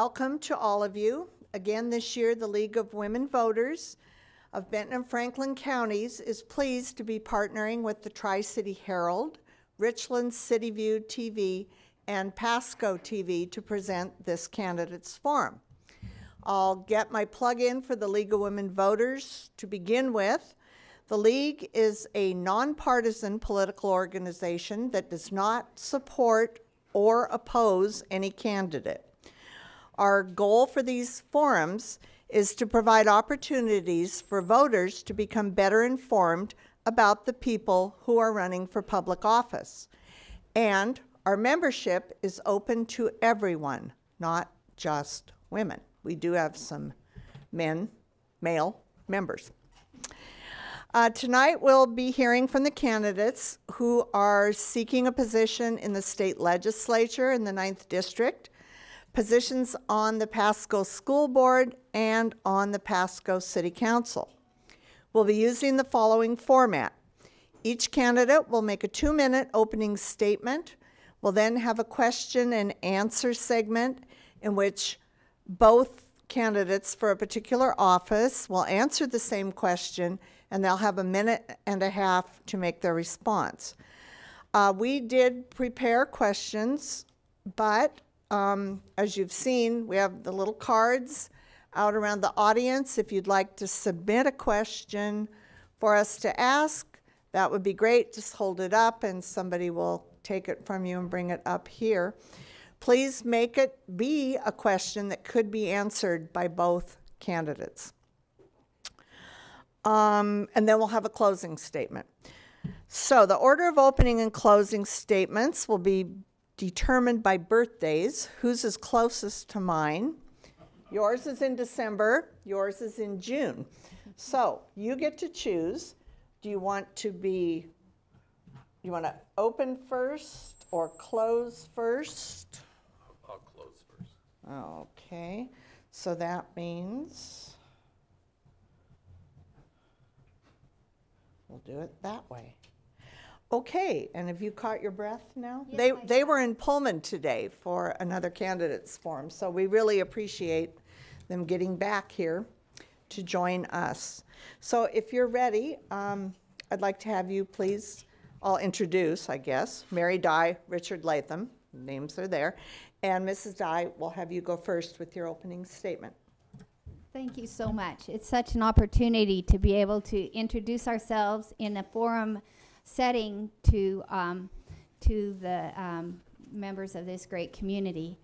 Welcome to all of you. Again, this year, the League of Women Voters of Benton and Franklin counties is pleased to be partnering with the Tri-City Herald, Richland City View TV, and Pasco TV to present this candidates forum. I'll get my plug in for the League of Women Voters to begin with. The League is a nonpartisan political organization that does not support or oppose any candidate. Our goal for these forums is to provide opportunities for voters to become better informed about the people who are running for public office. And our membership is open to everyone, not just women. We do have some male members. Tonight we'll be hearing from the candidates who are seeking a position in the state legislature in the 9th District, positions on the Pasco School Board, and on the Pasco City Council. We'll be using the following format. Each candidate will make a 2-minute opening statement. We'll then have a question and answer segment in which both candidates for a particular office will answer the same question, and they'll have a 1.5 minutes to make their response. We did prepare questions, but as you've seen, we have the little cards out around the audience. If you'd like to submit a question for us to ask, that would be great. Just hold it up and somebody will take it from you and bring it up here. Please make it be a question that could be answered by both candidates. And then we'll have a closing statement. So the order of opening and closing statements will be determined by birthdays. Whose is closest to mine? Yours is in December, yours is in June. So you get to choose. Do you want to open first or close first? I'll close first. Okay, so that means we'll do it that way. Okay, and have you caught your breath now? Yes, They were in Pullman today for another candidates forum, so we really appreciate them getting back here to join us. So if you're ready, I'd like to have you please, I'll introduce, I guess, Mary Dye, Richard Latham, names are there, and Mrs. Dye, we'll have you go first with your opening statement. Thank you so much. It's such an opportunity to be able to introduce ourselves in a forum setting to the members of this great community.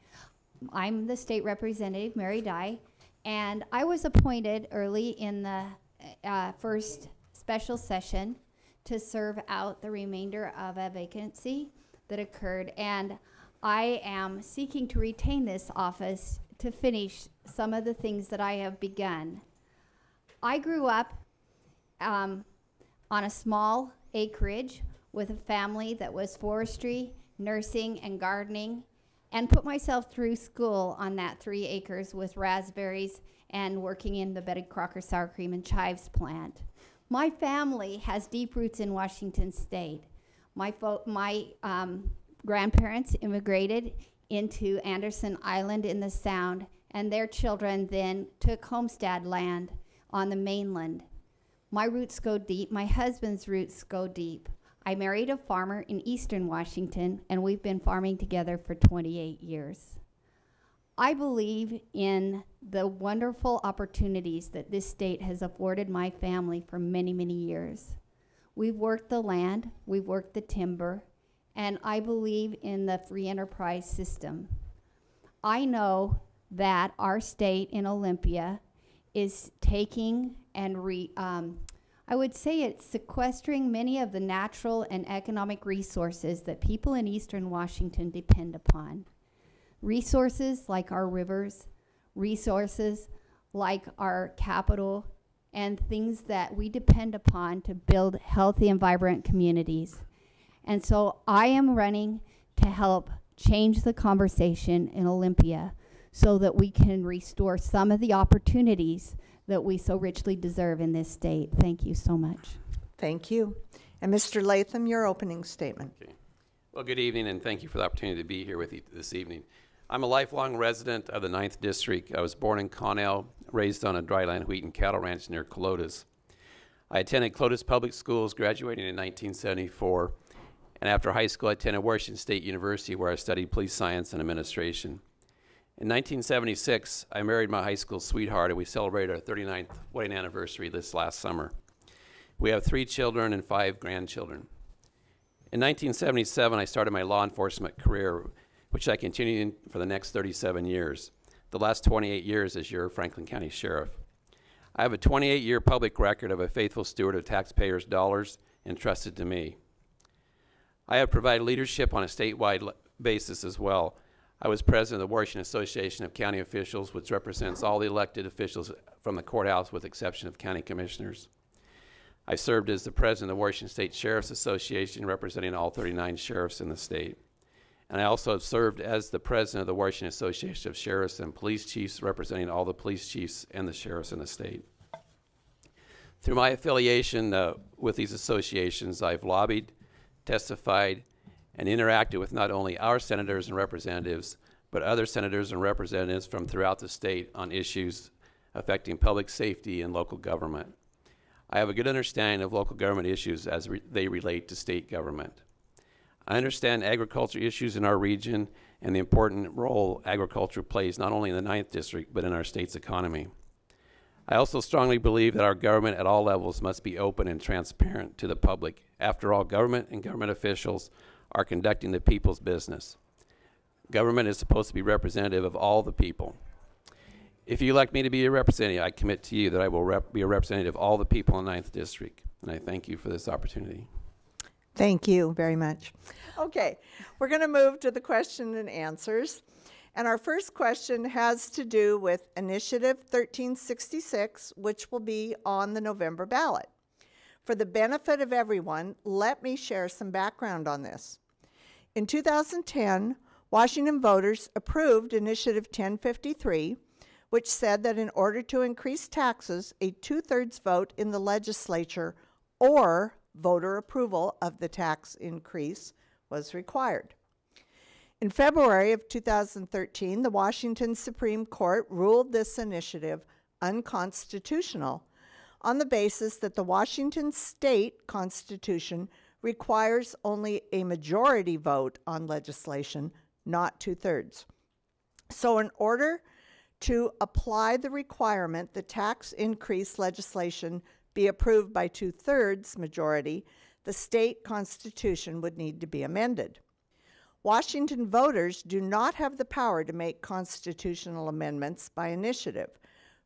I'm the state representative, Mary Dye, and I was appointed early in the first special session to serve out the remainder of a vacancy that occurred, and I am seeking to retain this office to finish some of the things that I have begun. I grew up on a small acreage with a family that was forestry, nursing, and gardening, and put myself through school on that 3 acres with raspberries and working in the Betty Crocker sour cream and chives plant. My family has deep roots in Washington State. My grandparents immigrated into Anderson Island in the Sound, and their children then took homestead land on the mainland. My roots go deep. My husband's roots go deep. I married a farmer in eastern Washington, and we've been farming together for 28 years. I believe in the wonderful opportunities that this state has afforded my family for many, many years. We've worked the land, we've worked the timber, and I believe in the free enterprise system. I know that our state in Olympia is taking and I would say it's sequestering many of the natural and economic resources that people in eastern Washington depend upon. Resources like our rivers, resources like our capital, and things that we depend upon to build healthy and vibrant communities. And so I am running to help change the conversation in Olympia so that we can restore some of the opportunities that we so richly deserve in this state. Thank you so much. Thank you. And Mr. Latham, your opening statement. Okay. Well, good evening, and thank you for the opportunity to be here with you this evening. I'm a lifelong resident of the 9th District. I was born in Connell, raised on a dryland wheat and cattle ranch near Clotis. I attended Clotis Public Schools, graduating in 1974, and after high school I attended Washington State University, where I studied police science and administration. In 1976, I married my high school sweetheart, and we celebrated our 39th wedding anniversary this last summer. We have 3 children and 5 grandchildren. In 1977, I started my law enforcement career, which I continued for the next 37 years, the last 28 years as your Franklin County Sheriff. I have a 28-year public record of a faithful steward of taxpayers' dollars entrusted to me. I have provided leadership on a statewide basis as well. I was president of the Washington Association of County Officials, which represents all the elected officials from the courthouse with the exception of county commissioners. I served as the president of the Washington State Sheriff's Association, representing all 39 sheriffs in the state. And I also have served as the president of the Washington Association of Sheriffs and Police Chiefs, representing all the police chiefs and the sheriffs in the state. Through my affiliation with these associations, I've lobbied, testified, and interacted with not only our senators and representatives, but other senators and representatives from throughout the state on issues affecting public safety and local government. I have a good understanding of local government issues as they relate to state government. I understand agriculture issues in our region and the important role agriculture plays not only in the 9th District, but in our state's economy. I also strongly believe that our government at all levels must be open and transparent to the public. After all, government and government officials are conducting the people's business. Government is supposed to be representative of all the people. If you elect me to be a representative, I commit to you that I will be a representative of all the people in the 9th District. And I thank you for this opportunity. Thank you very much. Okay, we're going to move to the question and answers. And our first question has to do with Initiative 1366, which will be on the November ballot. For the benefit of everyone, let me share some background on this. In 2010, Washington voters approved Initiative 1053, which said that in order to increase taxes, a 2/3 vote in the legislature or voter approval of the tax increase was required. In February of 2013, the Washington Supreme Court ruled this initiative unconstitutional on the basis that the Washington State Constitution requires only a majority vote on legislation, not 2/3. So in order to apply the requirement that tax increase legislation be approved by 2/3 majority, the state constitution would need to be amended. Washington voters do not have the power to make constitutional amendments by initiative.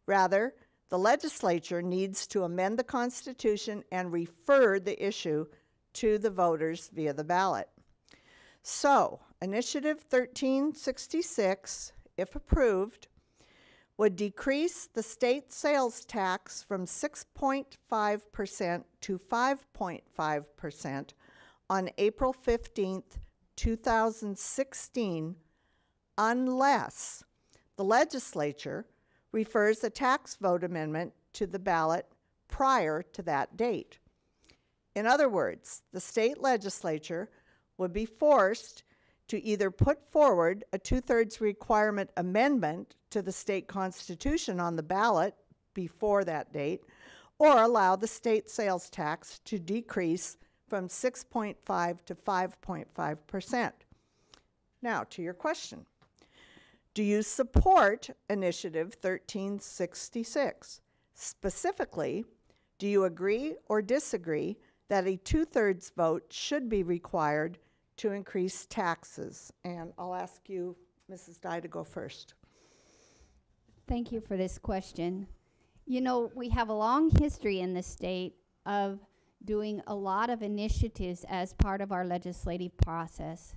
Rather, the legislature needs to amend the Constitution and refer the issue to the voters via the ballot. So, Initiative 1366, if approved, would decrease the state sales tax from 6.5% to 5.5% on April 15th, 2016, unless the legislature refers a tax vote amendment to the ballot prior to that date. In other words, the state legislature would be forced to either put forward a 2/3 requirement amendment to the state constitution on the ballot before that date, or allow the state sales tax to decrease from 6.5 to 5.5%. Now, to your question. Do you support Initiative 1366? Specifically, do you agree or disagree that a 2/3 vote should be required to increase taxes? And I'll ask you, Mrs. Dye, to go first. Thank you for this question. You know, we have a long history in the state of doing a lot of initiatives as part of our legislative process.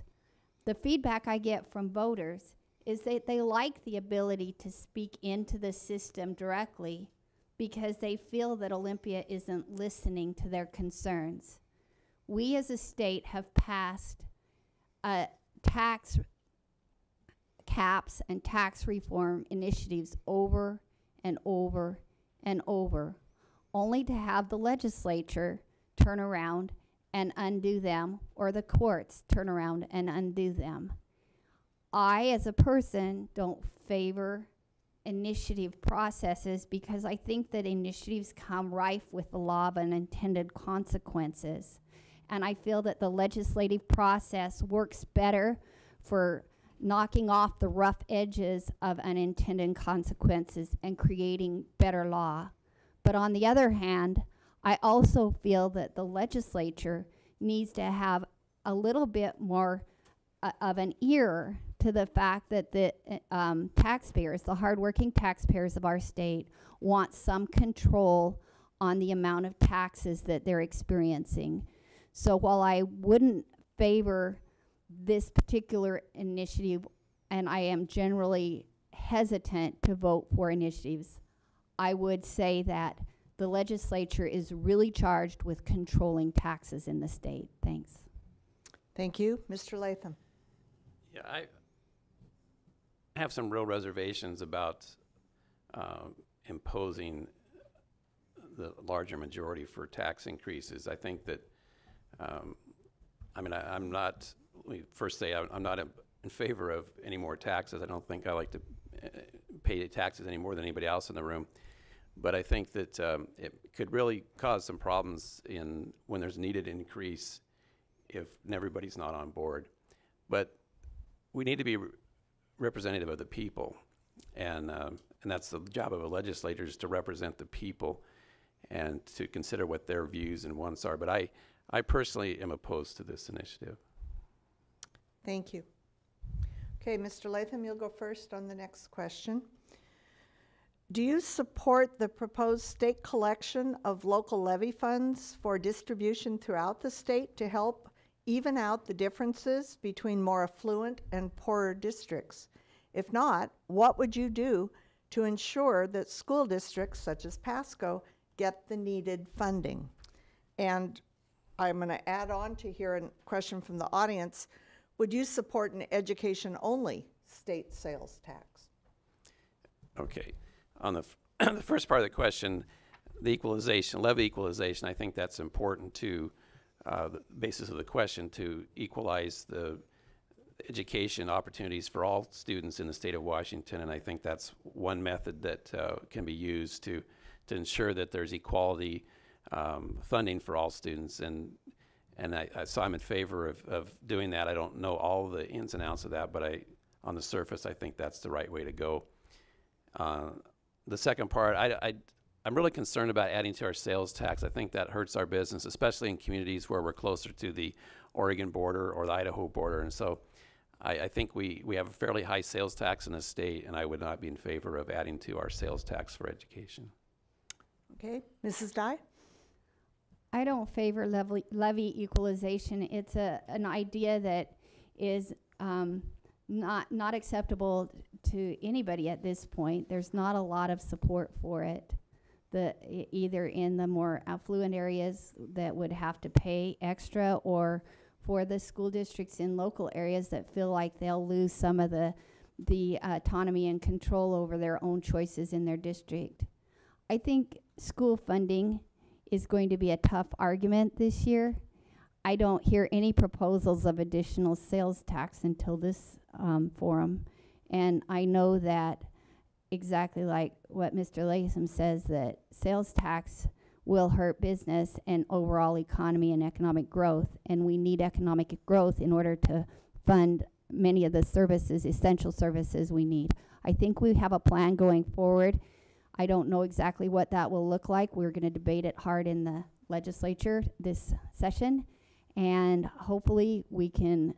The feedback I get from voters is that they like the ability to speak into the system directly because they feel that Olympia isn't listening to their concerns. We as a state have passed tax caps and tax reform initiatives over and over and over, only to have the legislature turn around and undo them, or the courts turn around and undo them. I, as a person, don't favor initiative processes because I think that initiatives come rife with the law of unintended consequences. And I feel that the legislative process works better for knocking off the rough edges of unintended consequences and creating better law. But on the other hand, I also feel that the legislature needs to have a little bit more of an ear to the fact that the taxpayers, the hardworking taxpayers of our state, want some control on the amount of taxes that they're experiencing. So while I wouldn't favor this particular initiative, and I am generally hesitant to vote for initiatives, I would say that the legislature is really charged with controlling taxes in the state. Thanks. Thank you. Mr. Latham. Yeah, I have some real reservations about imposing the larger majority for tax increases. I think that, I'm not, let me first say I'm not in favor of any more taxes. I don't think I like to pay taxes any more than anybody else in the room. But I think that it could really cause some problems when there's needed increase if everybody's not on board. But we need to be representative of the people, and that's the job of a legislator, is to represent the people and to consider what their views and wants are. But I personally am opposed to this initiative. Thank you. Okay, Mr. Latham, you'll go first on the next question. Do you support the proposed state collection of local levy funds for distribution throughout the state to help even out the differences between more affluent and poorer districts? If not, what would you do to ensure that school districts such as Pasco get the needed funding? And I'm going to add on to hear a question from the audience. Would you support an education-only state sales tax? Okay. On the first part of the question, the equalization, levy equalization, I think that's important to the basis of the question, to equalize the education opportunities for all students in the state of Washington. And I think that's one method that can be used to ensure that there's equality funding for all students. And so I'm in favor of doing that. I don't know all the ins and outs of that, but on the surface, I think that's the right way to go. The second part, I'm really concerned about adding to our sales tax. I think that hurts our business, especially in communities where we're closer to the Oregon border or the Idaho border. And so I think we have a fairly high sales tax in the state, and I would not be in favor of adding to our sales tax for education. Okay, Mrs. Dye? I don't favor levy equalization. It's an idea that is not acceptable to anybody at this point. There's not a lot of support for it, either in the more affluent areas that would have to pay extra, or for the school districts in local areas that feel like they'll lose some of the autonomy and control over their own choices in their district. I think school funding is going to be a tough argument this year. I don't hear any proposals of additional sales tax until this forum. And I know that, exactly like what Mr. Latham says, that sales tax will hurt business and overall economy and economic growth. And we need economic growth in order to fund many of the services, essential services we need. I think we have a plan going forward. I don't know exactly what that will look like. We're going to debate it hard in the legislature this session. And hopefully we can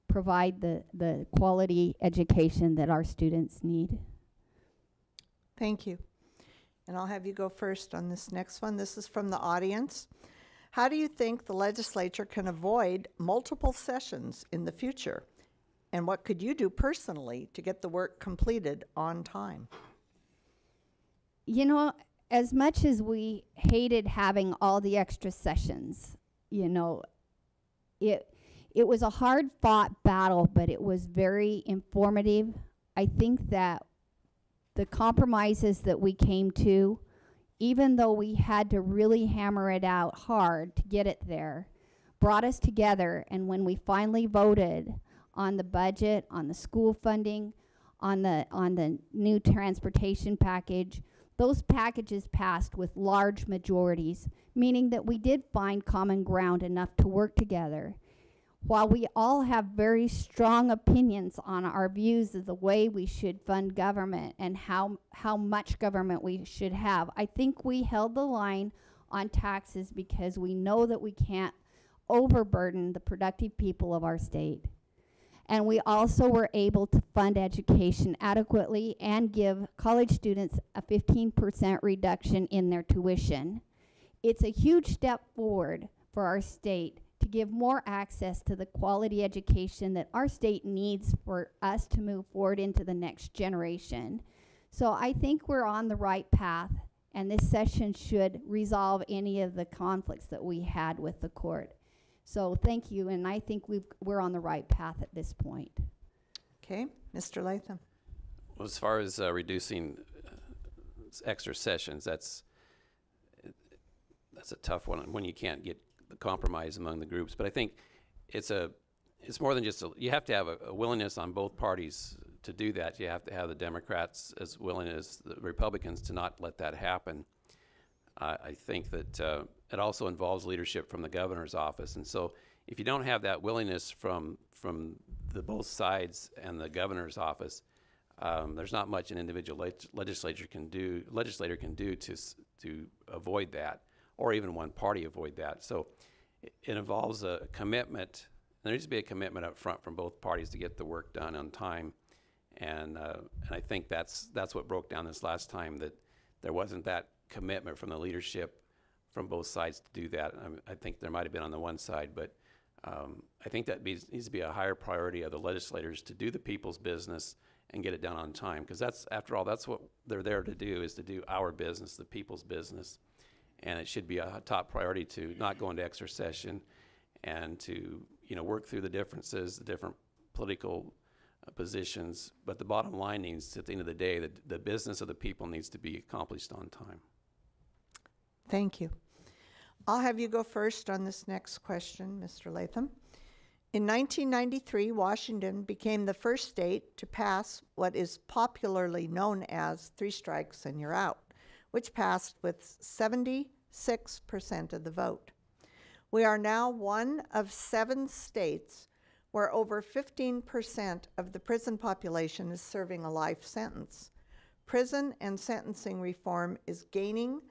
provide the quality education that our students need. Thank you. And I'll have you go first on this next one. This is from the audience. How do you think the legislature can avoid multiple sessions in the future? And what could you do personally to get the work completed on time? You know, as much as we hated having all the extra sessions, you know, it was a hard-fought battle, but it was very informative. I think that the compromises that we came to, even though we had to really hammer it out hard to get it there, brought us together. And when we finally voted on the budget, on the school funding, on the new transportation package. Those packages passed with large majorities, meaning that we did find common ground enough to work together. While we all have very strong opinions on our views of the way we should fund government and how much government we should have, I think we held the line on taxes because we know that we can't overburden the productive people of our state. And we also were able to fund education adequately and give college students a 15% reduction in their tuition. It's a huge step forward for our state to give more access to the quality education that our state needs for us to move forward into the next generation. So I think we're on the right path, and this session should resolve any of the conflicts that we had with the court. So thank you, and I think we're on the right path at this point. Okay, Mr. Latham. Well, as far as reducing extra sessions, that's a tough one when you can't get the compromise among the groups. But I think it's more than just you have to have a willingness on both parties to do that. You have to have the Democrats as willing as the Republicans to not let that happen. I think that it also involves leadership from the governor's office, and so if you don't have that willingness from the both sides and the governor's office, there's not much an individual legislator can do to avoid that, or even one party avoid that. So it involves a commitment. There needs to be a commitment up front from both parties to get the work done on time, and I think that's what broke down this last time, that there wasn't that commitment from the leadership from both sides to do that. I think there might have been on the one side, but I think that needs to be a higher priority of the legislators to do the people's business and get it done on time, because after all, that's what they're there to do, is to do our business, the people's business. And it should be a top priority to not go into extra session and to work through the differences, the different political positions. But the bottom line needs, at the end of the day, that the business of the people needs to be accomplished on time. Thank you. I'll have you go first on this next question, Mr. Latham. In 1993, Washington became the first state to pass what is popularly known as 3 strikes and you're out, which passed with 76% of the vote. We are now one of 7 states where over 15% of the prison population is serving a life sentence. Prison and sentencing reform is gaining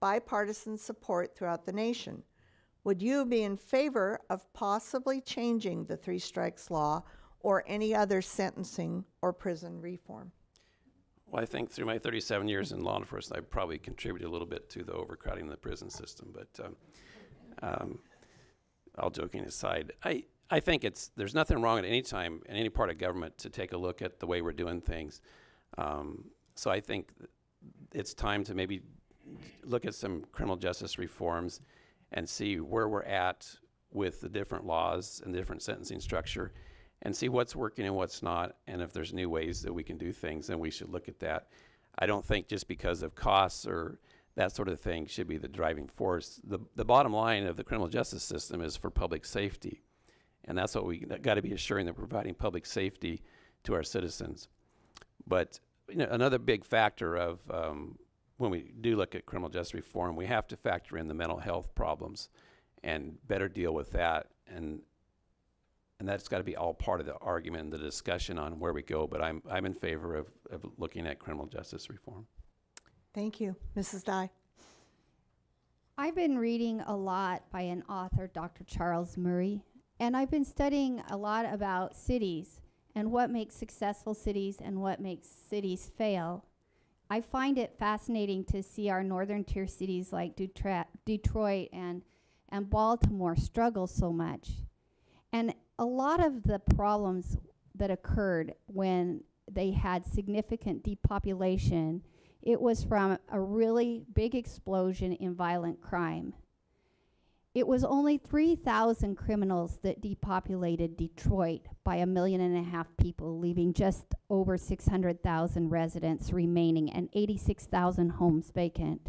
bipartisan support throughout the nation. Would you be in favor of possibly changing the 3 strikes law or any other sentencing or prison reform? Well, I think through my 37 years in law enforcement, I probably contributed a little bit to the overcrowding of the prison system. But all joking aside, I think there's nothing wrong at any time in any part of government to take a look at the way we're doing things. So I think it's time to maybe look at some criminal justice reforms and see where we're at with the different laws and the different sentencing structure, and see what's working and what's not, and if there's new ways that we can do things, then we should look at that. I don't think just because of costs or that sort of thing should be the driving force. The bottom line of the criminal justice system is for public safety, and that's what we got to be assuring, that we're providing public safety to our citizens. But another big factor of when we do look at criminal justice reform, we have to factor in the mental health problems and better deal with that, and that's got to be all part of the argument and the discussion on where we go. But I'm in favor of looking at criminal justice reform. Thank you. Mrs. Dye. I've been reading a lot by an author, Dr. Charles Murray, and I've been studying a lot about cities and what makes successful cities and what makes cities fail. I find it fascinating to see our northern tier cities like Detroit and Baltimore struggle so much. And a lot of the problems that occurred when they had significant depopulation, it was from a really big explosion in violent crime. It was only 3,000 criminals that depopulated Detroit by 1.5 million people, leaving just over 600,000 residents remaining and 86,000 homes vacant.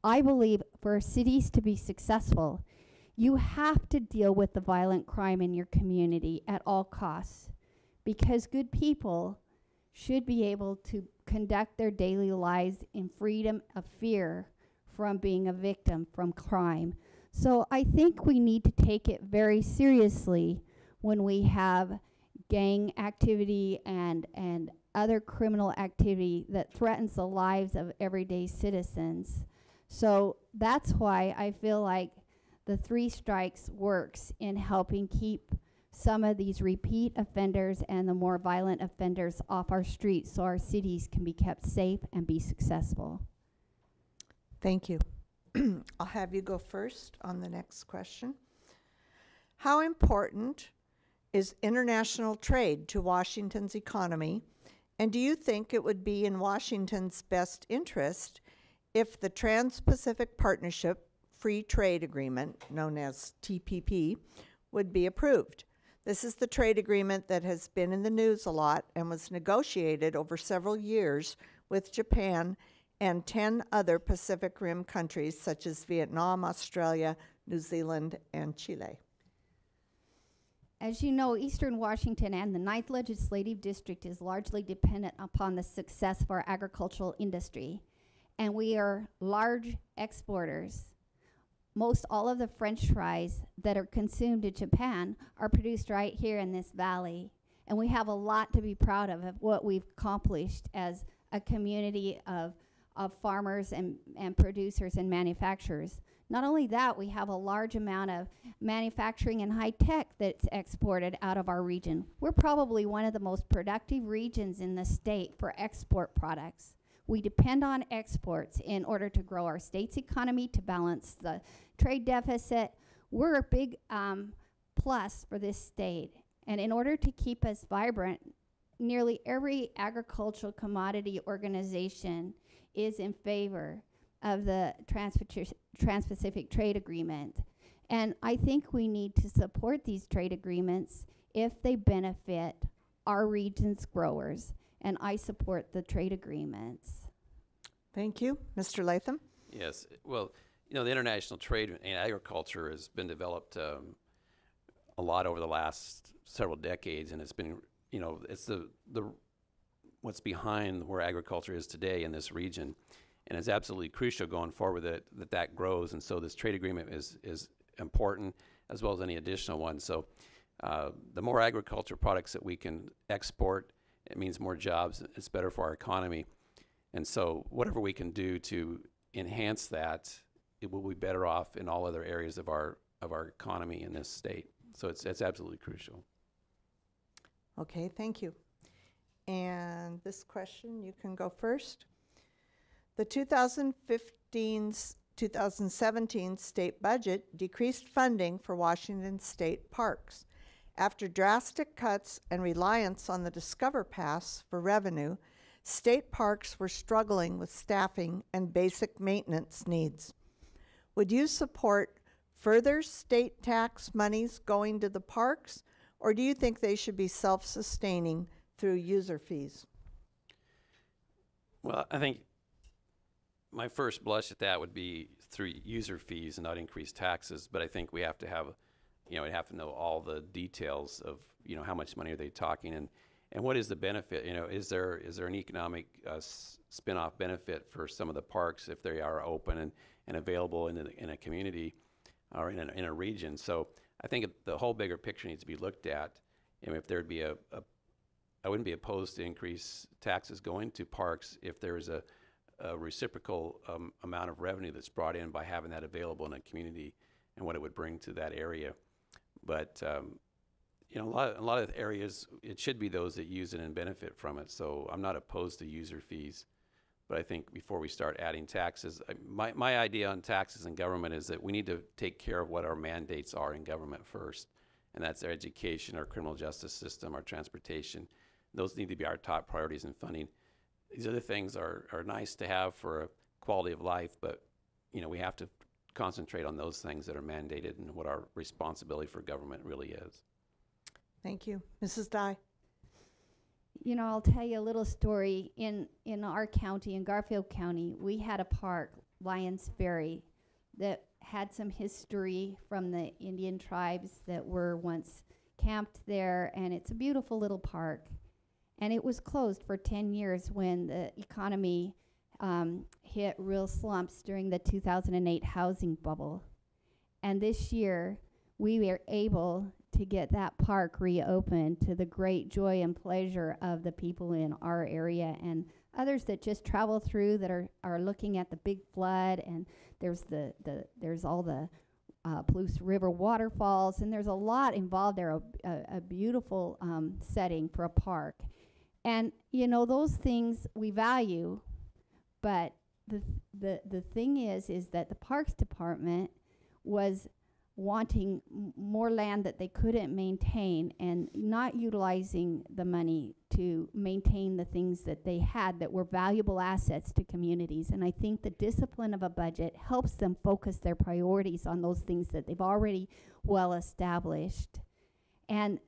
I believe for cities to be successful, you have to deal with the violent crime in your community at all costs. because good people should be able to conduct their daily lives in freedom of fear from being a victim from crime. So I think we need to take it very seriously when we have gang activity and other criminal activity that threatens the lives of everyday citizens. So that's why I feel like the 3 strikes works in helping keep some of these repeat offenders and the more violent offenders off our streets so our cities can be kept safe and be successful. Thank you. I'll have you go first on the next question. How important is international trade to Washington's economy, and do you think it would be in Washington's best interest if the Trans-Pacific Partnership Free Trade Agreement, known as TPP, would be approved? This is the trade agreement that has been in the news a lot and was negotiated over several years with Japan and 10 other Pacific Rim countries such as Vietnam, Australia, New Zealand, and Chile. As you know, Eastern Washington and the 9th Legislative District is largely dependent upon the success of our agricultural industry, and we are large exporters. Most all of the French fries that are consumed in Japan are produced right here in this valley, and we have a lot to be proud of what we've accomplished as a community of farmers and producers and manufacturers. Not only that, we have a large amount of manufacturing and high tech that's exported out of our region. We're probably one of the most productive regions in the state for export products. We depend on exports in order to grow our state's economy, to balance the trade deficit. We're a big plus for this state. And in order to keep us vibrant, nearly every agricultural commodity organization is in favor of the Trans-Pacific Trade Agreement. And I think we need to support these trade agreements if they benefit our region's growers. And I support the trade agreements. Thank you. Mr. Latham? Yes. Well, you know, the international trade in agriculture has been developed a lot over the last several decades, and it's been, you know, it's the what's behind where agriculture is today in this region. And it's absolutely crucial going forward that grows. And so this trade agreement is important, as well as any additional ones. So the more agriculture products that we can export, it means more jobs. It's better for our economy. And so whatever we can do to enhance that, it will be better off in all other areas of our economy in this state. So it's absolutely crucial. Okay, thank you. And this question, you can go first. The 2017 state budget decreased funding for Washington state parks. After drastic cuts and reliance on the Discover Pass for revenue, state parks were struggling with staffing and basic maintenance needs. Would you support further state tax monies going to the parks, or do you think they should be self-sustaining through user fees? Well, I think my first blush at that would be through user fees and not increased taxes. But I think we have to have, you know, we have to know all the details of, you know, how much money are they talking, and what is the benefit? You know, is there an economic spin-off benefit for some of the parks if they are open and available in a community or in a region? So I think the whole bigger picture needs to be looked at. And if there'd be I wouldn't be opposed to increase taxes going to parks if there is a reciprocal amount of revenue that's brought in by having that available in a community and what it would bring to that area. But you know, a lot of areas, it should be those that use it and benefit from it. So I'm not opposed to user fees, but I think before we start adding taxes, my idea on taxes in government is that we need to take care of what our mandates are in government first, and that's our education, our criminal justice system, our transportation. Those need to be our top priorities in funding. These other things are nice to have for a quality of life, but you know, we have to concentrate on those things that are mandated and what our responsibility for government really is. Thank you. Mrs. Dye? You know, I'll tell you a little story. In our county, in Garfield County, we had a park, Lions Ferry, that had some history from the Indian tribes that were once camped there, and it's a beautiful little park. And it was closed for 10 years when the economy hit real slumps during the 2008 housing bubble. And this year, we were able to get that park reopened to the great joy and pleasure of the people in our area and others that just travel through that are looking at the big flood. And there's there's all the Palouse River waterfalls, and there's a lot involved there, a beautiful setting for a park. And you know, those things we value, but the thing is that the Parks Department was wanting more land that they couldn't maintain and not utilizing the money to maintain the things that they had that were valuable assets to communities. And I think the discipline of a budget helps them focus their priorities on those things that they've already well established. And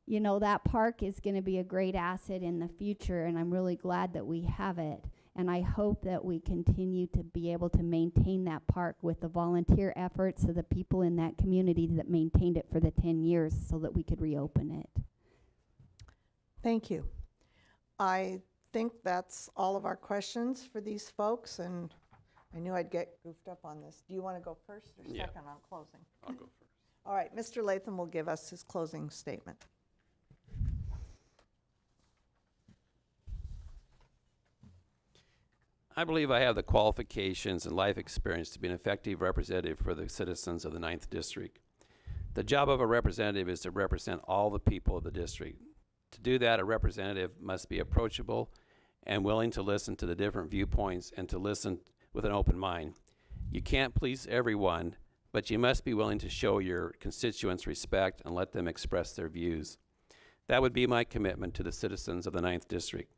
you know, that park is going to be a great asset in the future, and I'm really glad that we have it. And I hope that we continue to be able to maintain that park with the volunteer efforts of the people in that community that maintained it for the 10 years so that we could reopen it. Thank you. I think that's all of our questions for these folks, and I knew I'd get goofed up on this. Do you want to go first or second on closing? I'll go first. All right, Mr. Latham will give us his closing statement. I believe I have the qualifications and life experience to be an effective representative for the citizens of the 9th District. The job of a representative is to represent all the people of the district. To do that, a representative must be approachable and willing to listen to the different viewpoints and to listen with an open mind. You can't please everyone, but you must be willing to show your constituents respect and let them express their views. That would be my commitment to the citizens of the 9th District.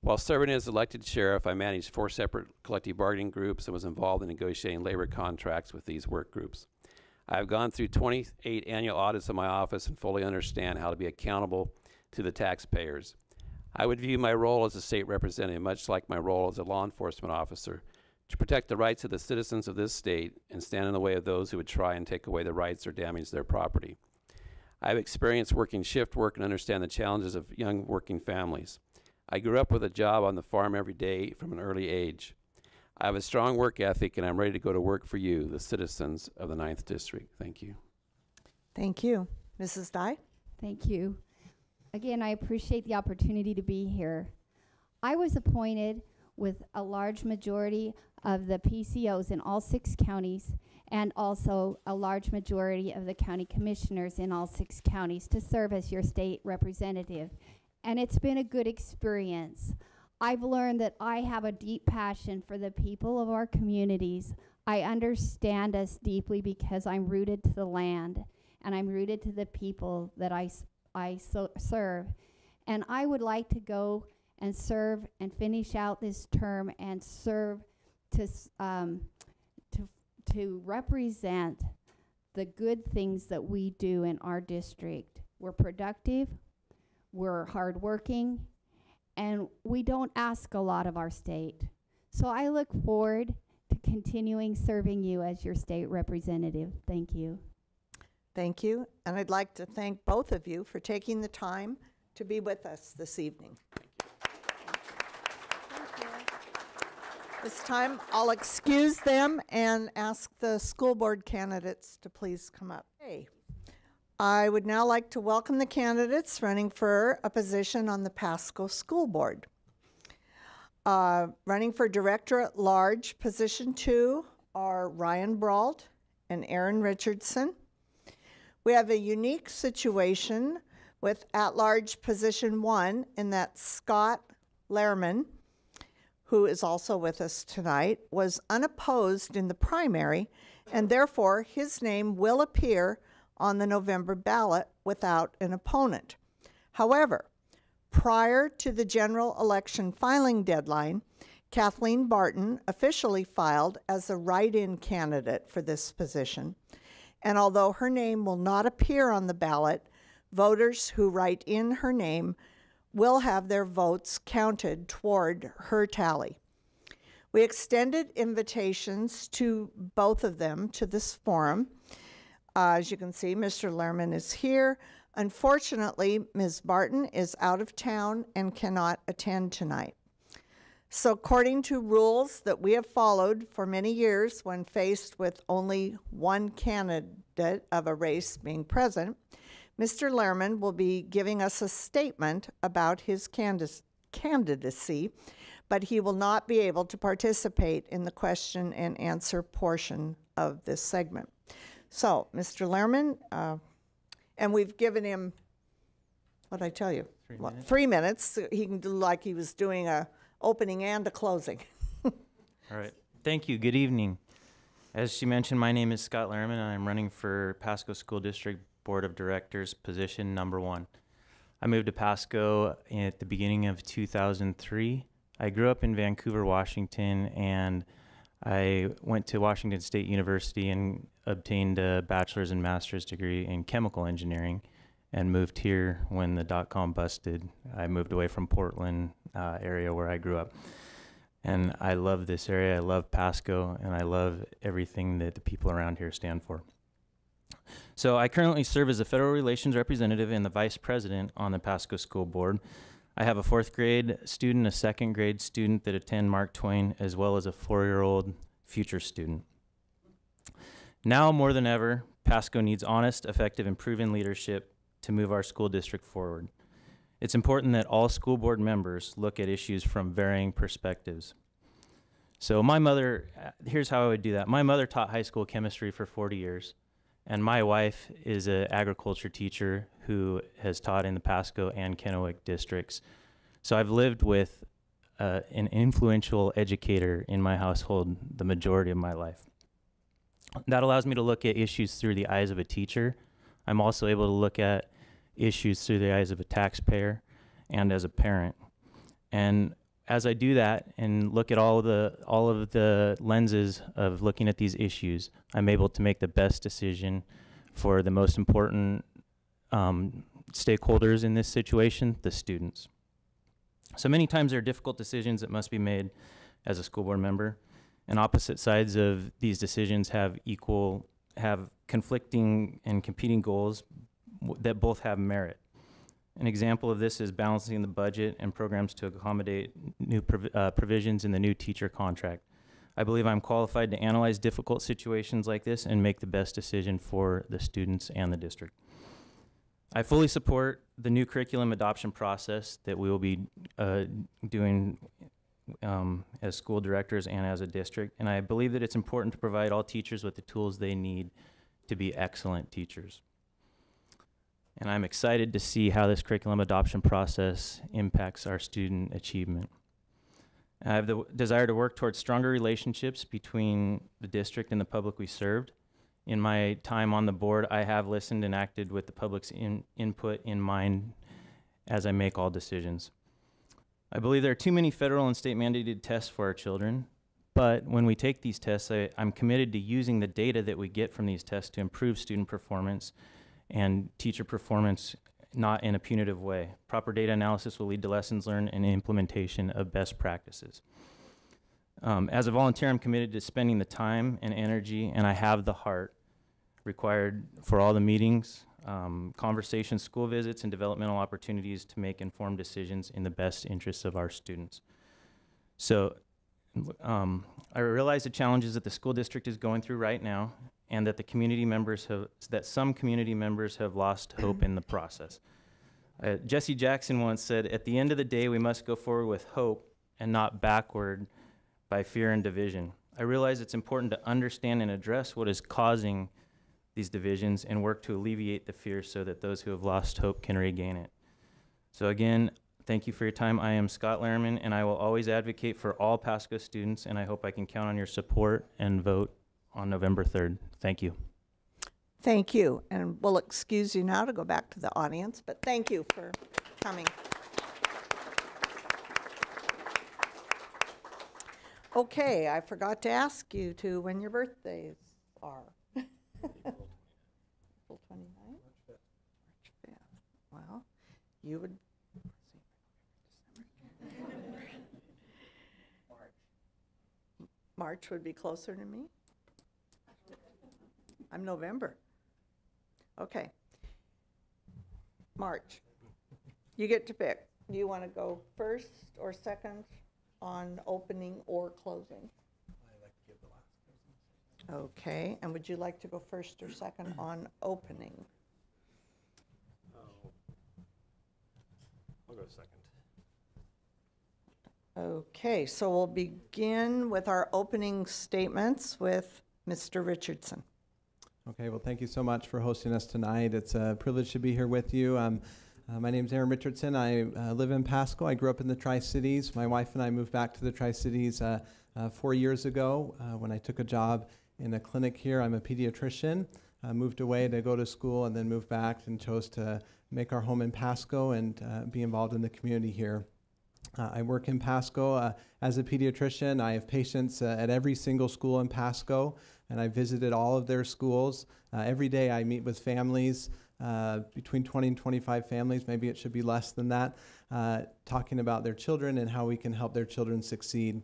While serving as elected sheriff, I managed 4 separate collective bargaining groups and was involved in negotiating labor contracts with these work groups. I have gone through 28 annual audits of my office and fully understand how to be accountable to the taxpayers. I would view my role as a state representative much like my role as a law enforcement officer, to protect the rights of the citizens of this state and stand in the way of those who would try and take away their rights or damage their property. I have experienced working shift work and understand the challenges of young working families. I grew up with a job on the farm every day from an early age. I have a strong work ethic, and I'm ready to go to work for you, the citizens of the 9th District. Thank you. Thank you. Mrs. Dye? Thank you. Again, I appreciate the opportunity to be here. I was appointed with a large majority of the PCOs in all 6 counties and also a large majority of the county commissioners in all 6 counties to serve as your state representative. And it's been a good experience. I've learned that I have a deep passion for the people of our communities. I understand us deeply because I'm rooted to the land and I'm rooted to the people that I serve. And I would like to go and serve and finish out this term and serve to represent the good things that we do in our district. We're productive, we're hardworking, and we don't ask a lot of our state. So I look forward to continuing serving you as your state representative. Thank you. Thank you. And I'd like to thank both of you for taking the time to be with us this evening. This time, I'll excuse them and ask the school board candidates to please come up. Hey. I would now like to welcome the candidates running for a position on the Pasco School Board. Running for Director at Large, Position 2, are Ryan Brault and Aaron Richardson. We have a unique situation with at-large Position 1 in that Scott Lehrman, who is also with us tonight, was unopposed in the primary, and therefore his name will appear on the November ballot without an opponent. However, prior to the general election filing deadline, Kathleen Barton officially filed as a write-in candidate for this position. And although her name will not appear on the ballot, voters who write in her name will have their votes counted toward her tally. We extended invitations to both of them to this forum. As you can see, Mr. Lehrman is here. Unfortunately, Ms. Barton is out of town and cannot attend tonight. So according to rules that we have followed for many years when faced with only one candidate of a race being present, Mr. Lehrman will be giving us a statement about his candidacy, but he will not be able to participate in the question and answer portion of this segment. So, Mr. Lehrman, and we've given him, what did I tell you? 3 minutes. 3 minutes. He can do like he was doing a opening and a closing. All right. Thank you. Good evening. As she mentioned, my name is Scott Lehrman, and I'm running for Pasco School District Board of Directors, position number 1. I moved to Pasco at the beginning of 2003. I grew up in Vancouver, Washington, and I went to Washington State University and obtained a bachelor's and master's degree in chemical engineering and moved here when the dot-com busted. I moved away from Portland area where I grew up. And I love this area. I love Pasco, and I love everything that the people around here stand for. So I currently serve as a federal relations representative and the vice president on the Pasco School Board. I have a 4th grade student, a 2nd grade student that attend Mark Twain, as well as a 4-year-old future student. Now more than ever, Pasco needs honest, effective, and proven leadership to move our school district forward. It's important that all school board members look at issues from varying perspectives. So my mother, here's how I would do that. My mother taught high school chemistry for 40 years, and my wife is an agriculture teacher who has taught in the Pasco and Kennewick districts. So I've lived with an influential educator in my household the majority of my life. That allows me to look at issues through the eyes of a teacher. I'm also able to look at issues through the eyes of a taxpayer and as a parent. And as I do that and look at all of the lenses of looking at these issues, I'm able to make the best decision for the most important stakeholders in this situation, the students. So many times there are difficult decisions that must be made as a school board member, and opposite sides of these decisions have conflicting and competing goals that both have merit. An example of this is balancing the budget and programs to accommodate new provisions in the new teacher contract. I believe I'm qualified to analyze difficult situations like this and make the best decision for the students and the district. I fully support the new curriculum adoption process that we will be doing as school directors and as a district, and I believe that it's important to provide all teachers with the tools they need to be excellent teachers. And I'm excited to see how this curriculum adoption process impacts our student achievement. I have the desire to work towards stronger relationships between the district and the public we served. In my time on the board, I have listened and acted with the public's input in mind as I make all decisions. I believe there are too many federal and state mandated tests for our children, but when we take these tests, I'm committed to using the data that we get from these tests to improve student performance and teacher performance, not in a punitive way. Proper data analysis will lead to lessons learned and implementation of best practices. As a volunteer, I'm committed to spending the time and energy, and I have the heart required for all the meetings, conversations, school visits, and developmental opportunities to make informed decisions in the best interests of our students. So I realize the challenges that the school district is going through right now, and that some community members have lost hope in the process. Jesse Jackson once said, "At the end of the day, we must go forward with hope and not backward by fear and division." I realize it's important to understand and address what is causing these divisions and work to alleviate the fear so that those who have lost hope can regain it. So again, thank you for your time. I am Scott Lehrman, and I will always advocate for all Pasco students, and I hope I can count on your support and vote on November 3rd. Thank you. Thank you. And we'll excuse you now to go back to the audience, but thank you for coming. Okay, I forgot to ask you when your birthdays are. April 29th? March 5th. Well, you would... March would be closer to me. I'm November. Okay. March. You get to pick. Do you want to go first or second on opening or closing? I like to give the last person. Okay, and would you like to go first or second on opening? I'll go second. Okay, so we'll begin with our opening statements with Mr. Richardson. Okay, well, thank you so much for hosting us tonight. It's a privilege to be here with you. My name is Aaron Richardson. I live in Pasco. I grew up in the Tri-Cities. My wife and I moved back to the Tri-Cities 4 years ago when I took a job in a clinic here. I'm a pediatrician. Moved away to go to school and then moved back and chose to make our home in Pasco and be involved in the community here. I work in Pasco as a pediatrician. I have patients at every single school in Pasco, and I visited all of their schools. Every day I meet with families, between 20 and 25 families, maybe it should be less than that, talking about their children and how we can help their children succeed.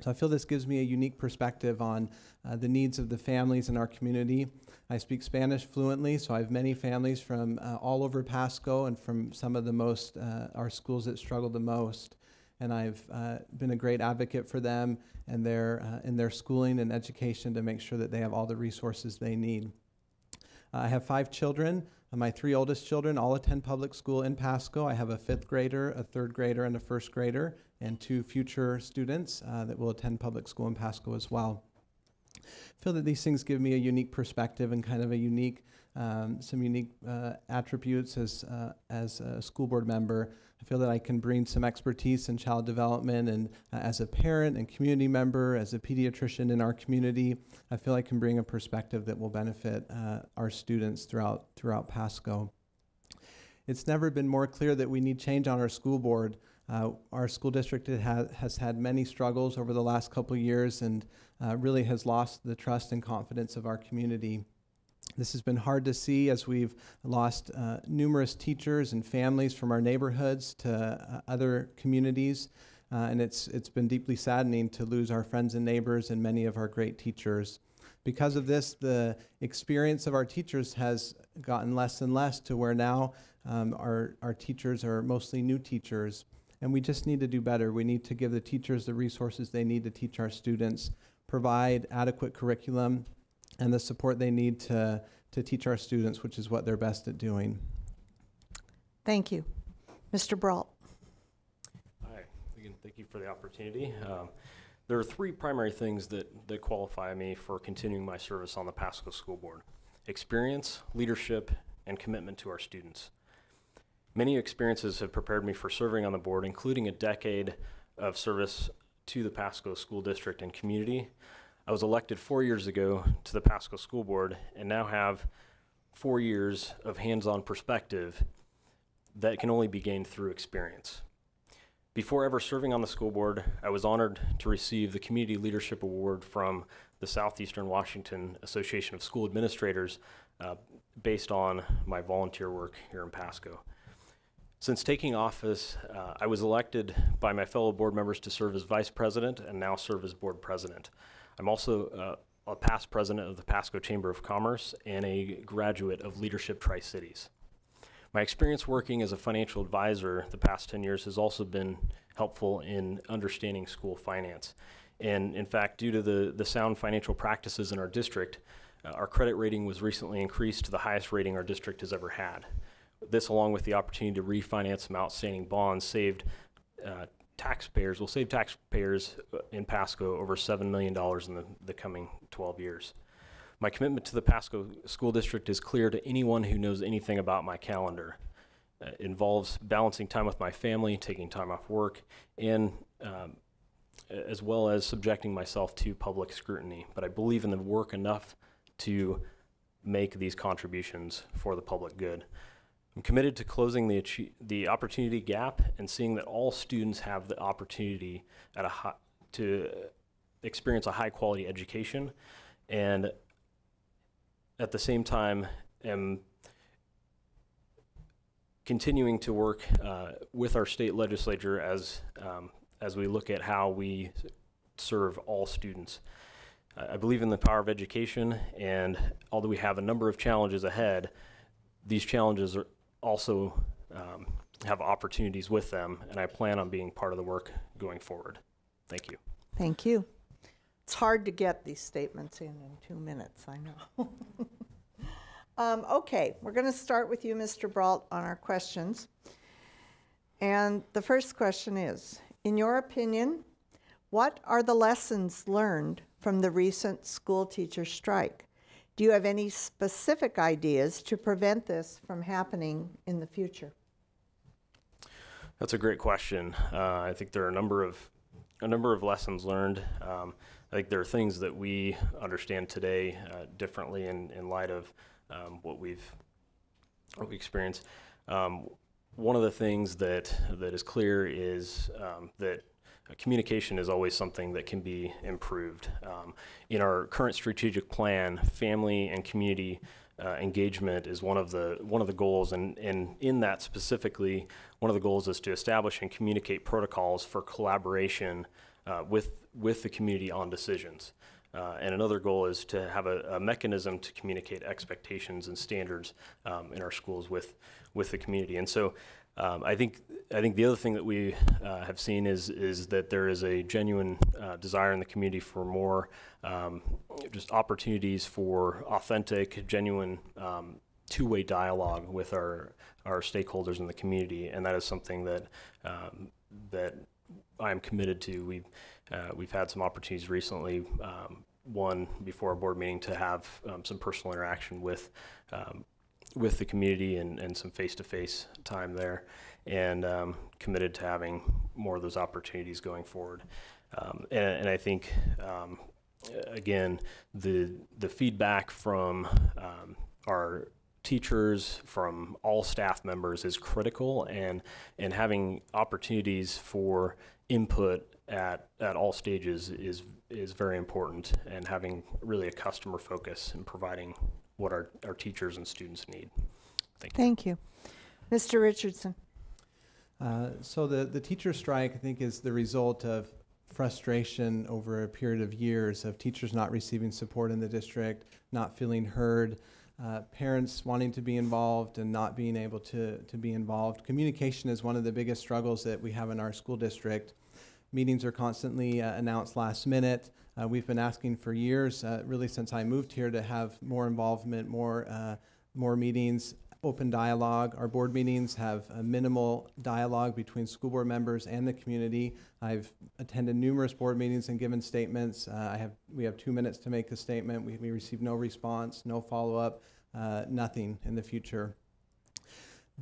So I feel this gives me a unique perspective on the needs of the families in our community. I speak Spanish fluently, so I have many families from all over Pasco and from some of the most, our schools that struggle the most. And I've been a great advocate for them and in their schooling and education to make sure that they have all the resources they need. I have 5 children. My 3 oldest children all attend public school in Pasco. I have a 5th grader, a 3rd grader, and a 1st grader, and 2 future students that will attend public school in Pasco as well. I feel that these things give me a unique perspective and kind of a unique, some unique attributes as a school board member. I feel that I can bring some expertise in child development, and as a parent and community member, as a pediatrician in our community, I feel I can bring a perspective that will benefit our students throughout Pasco. It's never been more clear that we need change on our school board. Our school district has had many struggles over the last couple of years and really has lost the trust and confidence of our community. This has been hard to see as we've lost numerous teachers and families from our neighborhoods to other communities, and it's been deeply saddening to lose our friends and neighbors and many of our great teachers. Because of this, the experience of our teachers has gotten less and less to where now our teachers are mostly new teachers, and we just need to do better. We need to give the teachers the resources they need to teach our students, provide adequate curriculum, and the support they need to teach our students, which is what they're best at doing. Thank you. Mr. Brault. Hi, again, thank you for the opportunity. There are 3 primary things that qualify me for continuing my service on the Pasco School Board: experience, leadership, and commitment to our students. Many experiences have prepared me for serving on the board, including a decade of service to the Pasco School District and community. I was elected 4 years ago to the Pasco School Board and now have 4 years of hands-on perspective that can only be gained through experience. Before ever serving on the school board, I was honored to receive the Community Leadership Award from the Southeastern Washington Association of School Administrators based on my volunteer work here in Pasco. Since taking office, I was elected by my fellow board members to serve as vice president and now serve as board president. I'm also a past president of the Pasco Chamber of Commerce and a graduate of Leadership Tri-Cities. My experience working as a financial advisor the past 10 years has also been helpful in understanding school finance. And in fact, due to the sound financial practices in our district, our credit rating was recently increased to the highest rating our district has ever had. This, along with the opportunity to refinance some outstanding bonds, will save taxpayers in Pasco over $7 million in the coming 12 years. My commitment to the Pasco School District is clear to anyone who knows anything about my calendar. It involves balancing time with my family, taking time off work, and as well as subjecting myself to public scrutiny. But I believe in the work enough to make these contributions for the public good. I'm committed to closing the opportunity gap and seeing that all students have the opportunity to experience a high quality education, and at the same time am continuing to work with our state legislature as we look at how we serve all students. I believe in the power of education, and although we have a number of challenges ahead, these challenges also have opportunities with them, and I plan on being part of the work going forward. Thank you. Thank you. It's hard to get these statements in 2 minutes, I know. Okay, we're going to start with you, Mr. Brault, on our questions. And the first question is, in your opinion, what are the lessons learned from the recent school teacher strike? Do you have any specific ideas to prevent this from happening in the future? That's a great question. I think there are a number of lessons learned. I think there are things that we understand today differently in light of what we experienced. One of the things that is clear is that communication is always something that can be improved. In our current strategic plan, family and community engagement is one of the goals, and in that specifically, one of the goals is to establish and communicate protocols for collaboration with the community on decisions. And another goal is to have a mechanism to communicate expectations and standards in our schools with the community. And so I think the other thing that we have seen is that there is a genuine desire in the community for more just opportunities for authentic, genuine two-way dialogue with our stakeholders in the community, and that is something that I am committed to. We've had some opportunities recently, one before a board meeting, to have some personal interaction with the community and some face-to-face time there, and committed to having more of those opportunities going forward. And I think, again, the feedback from our teachers, from all staff members, is critical, and having opportunities for input at all stages is very important, and having really a customer focus and providing what our teachers and students need. Thank you. Thank you. Mr. Richardson. So the teacher strike, I think, is the result of frustration over a period of years of teachers not receiving support in the district, not feeling heard, parents wanting to be involved and not being able to be involved. Communication is one of the biggest struggles that we have in our school district. Meetings are constantly announced last minute. We've been asking for years, really since I moved here, to have more involvement, more meetings, open dialogue. Our board meetings have a minimal dialogue between school board members and the community. I've attended numerous board meetings and given statements. We have 2 minutes to make a statement. We receive no response, no follow-up, nothing in the future.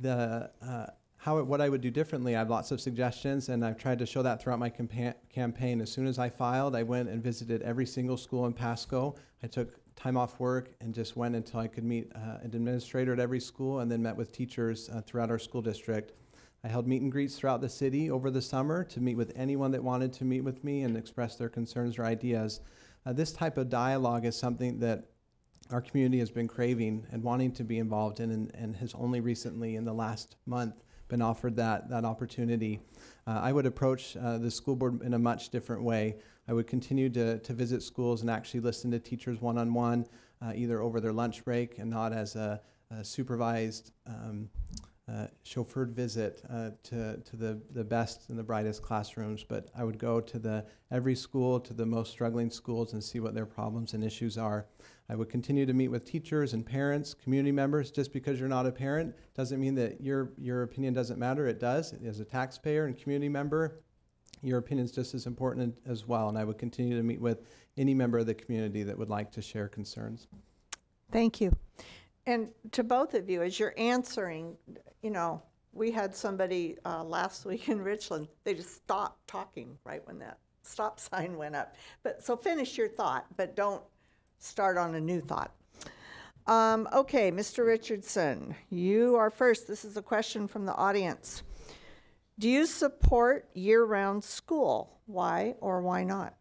What I would do differently, I have lots of suggestions, and I've tried to show that throughout my campaign. As soon as I filed, I went and visited every single school in Pasco. I took time off work and just went until I could meet an administrator at every school, and then met with teachers throughout our school district. I held meet and greets throughout the city over the summer to meet with anyone that wanted to meet with me and express their concerns or ideas. This type of dialogue is something that our community has been craving and wanting to be involved in, and has only recently, in the last month, been offered that opportunity. I would approach the school board in a much different way. I would continue to visit schools and actually listen to teachers one-on-one, either over their lunch break and not as a supervised, chauffeured visit to the best and the brightest classrooms. But I would go to every school, to the most struggling schools, and see what their problems and issues are. I would continue to meet with teachers and parents, community members. Just because you're not a parent doesn't mean that your opinion doesn't matter. It does. As a taxpayer and community member, your opinion is just as important as well. And I would continue to meet with any member of the community that would like to share concerns. Thank you. And to both of you, as you're answering, we had somebody last week in Richland, they just stopped talking right when that stop sign went up. So finish your thought, but don't start on a new thought. Okay, Mr. Richardson, you are first. This is a question from the audience. Do you support year-round school? Why or why not?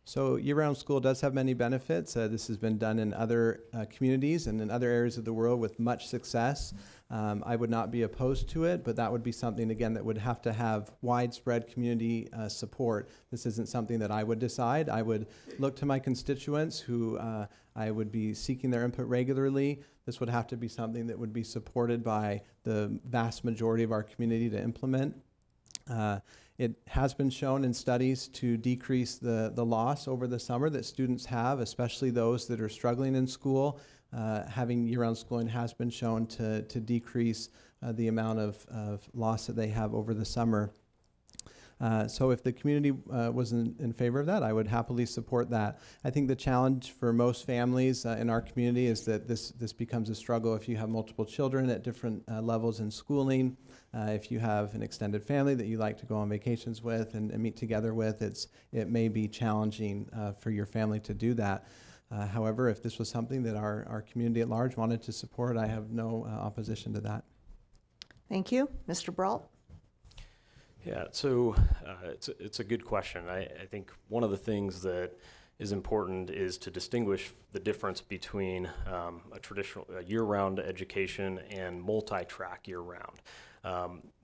So year-round school does have many benefits. This has been done in other communities and in other areas of the world with much success. I would not be opposed to it, but that would be something, again, that would have to have widespread community support. This isn't something that I would decide. I would look to my constituents who I would be seeking their input regularly. This would have to be something that would be supported by the vast majority of our community to implement. It has been shown in studies to decrease the loss over the summer that students have, especially those that are struggling in school. Having year-round schooling has been shown to decrease the amount of loss that they have over the summer. So if the community was in favor of that, I would happily support that. I think the challenge for most families in our community is that this becomes a struggle if you have multiple children at different levels in schooling. If you have an extended family that you like to go on vacations with and meet together with, it may be challenging for your family to do that. However, if this was something that our community at large wanted to support, I have no opposition to that. Thank you. Mr. Brault? Yeah, so it's a good question. I think one of the things that is important is to distinguish the difference between a traditional year-round education and multi-track year-round.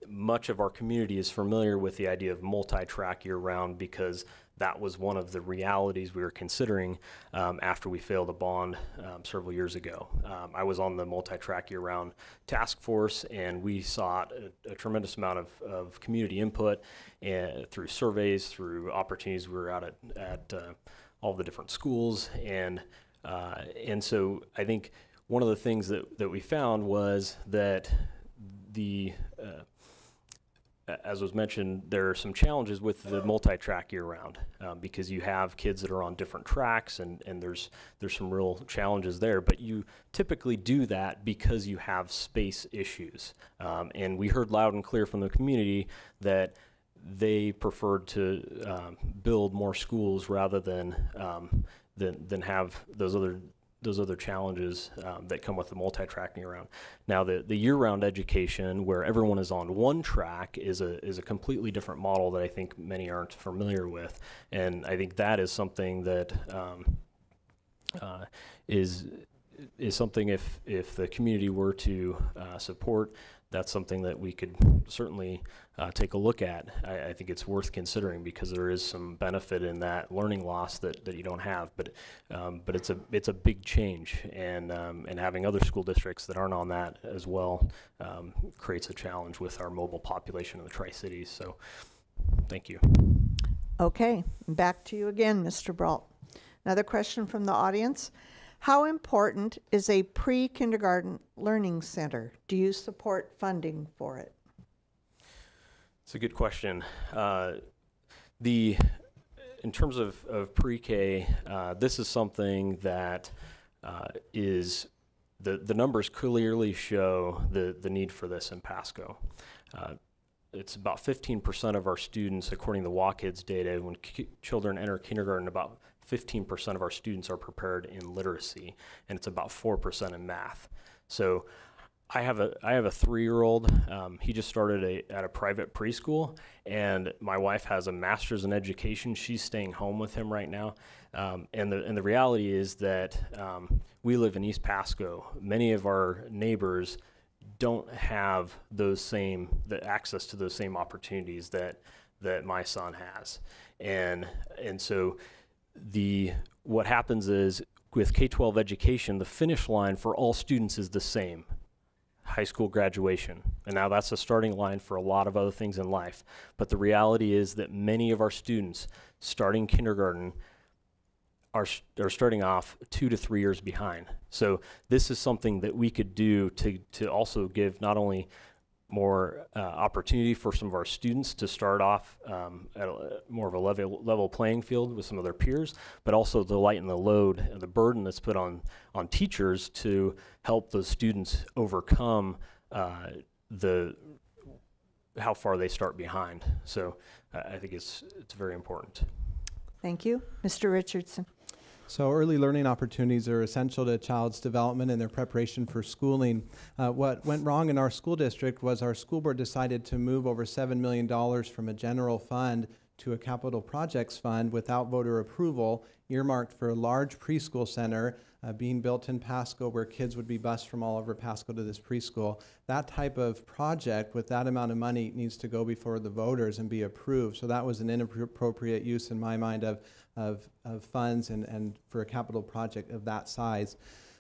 Much of our community is familiar with the idea of multi-track year-round because that was one of the realities we were considering after we failed a bond several years ago. I was on the multi-track year-round task force, and we sought a tremendous amount of community input through surveys, through opportunities. We were out at all the different schools, and so I think one of the things that we found was that as was mentioned, there are some challenges with the multi-track year-round because you have kids that are on different tracks, and there's some real challenges there. But you typically do that because you have space issues. And we heard loud and clear from the community that they preferred to build more schools rather than have those other challenges that come with the multi-track year-round. Now, the year-round education, where everyone is on one track, is a completely different model that I think many aren't familiar with, and I think that is something that is something if the community were to support. That's something that we could certainly take a look at. I think it's worth considering because there is some benefit in that learning loss that you don't have. But it's a big change, and having other school districts that aren't on that as well creates a challenge with our mobile population in the Tri-Cities. So, thank you. Okay, back to you again, Mr. Brault. Another question from the audience. How important is a pre-kindergarten learning center? Do you support funding for it? It's a good question. In terms of pre-K, this is something that is the numbers clearly show the need for this in Pasco. It's about 15% of our students, according to WaKids data, when children enter kindergarten, about 15% of our students are prepared in literacy, and it's about 4% in math. So I have a 3-year-old. He just started at a private preschool, and my wife has a master's in education. She's staying home with him right now. And the reality is that we live in East Pasco. Many of our neighbors don't have the access to those same opportunities that my son has, and so what happens is with K-12 education, the finish line for all students is the same: high school graduation. And now that's a starting line for a lot of other things in life. But the reality is that many of our students starting kindergarten are starting off 2 to 3 years behind. So this is something that we could do to also give not only more opportunity for some of our students to start off at more of a level playing field with some of their peers, but also to lighten the load and the burden that's put on teachers to help those students overcome how far they start behind. So I think it's very important. Thank you. Mr. Richardson. So early learning opportunities are essential to a child's development and their preparation for schooling. What went wrong in our school district was our school board decided to move over $7 million from a general fund to a capital projects fund without voter approval, earmarked for a large preschool center being built in Pasco, where kids would be bused from all over Pasco to this preschool. That type of project with that amount of money needs to go before the voters and be approved. So that was an inappropriate use in my mind of funds and for a capital project of that size.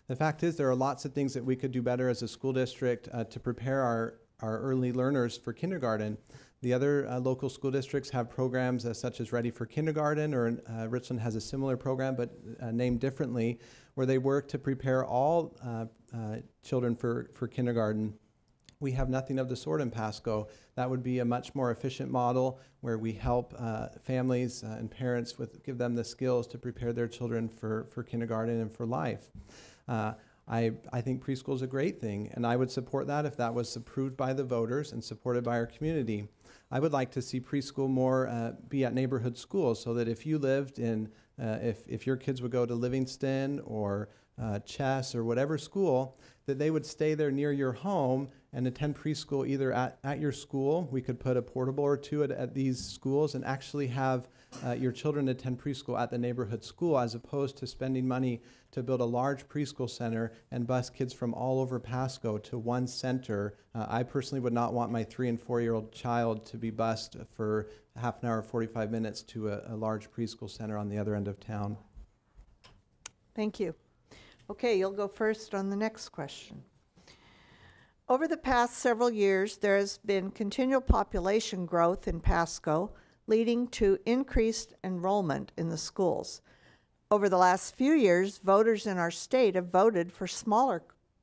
The fact is, there are lots of things that we could do better as a school district to prepare our early learners for kindergarten. The other local school districts have programs such as Ready for Kindergarten, or Richland has a similar program but named differently, where they work to prepare all children for kindergarten. We have nothing of the sort in Pasco. That would be a much more efficient model where we help families and parents give them the skills to prepare their children for kindergarten and for life. I think preschool is a great thing, and I would support that if that was approved by the voters and supported by our community. I would like to see preschool more be at neighborhood schools, so that if you lived in, if your kids would go to Livingston or Chess or whatever school, that they would stay there near your home and attend preschool either at your school. We could put a portable or two at these schools and actually have your children attend preschool at the neighborhood school, as opposed to spending money to build a large preschool center and bus kids from all over Pasco to one center. I personally would not want my 3- and 4-year-old child to be bused for half an hour, 45 minutes to a large preschool center on the other end of town. Thank you. Okay, you'll go first on the next question. Over the past several years, there has been continual population growth in Pasco, leading to increased enrollment in the schools. Over the last few years, voters in our state have voted for smaller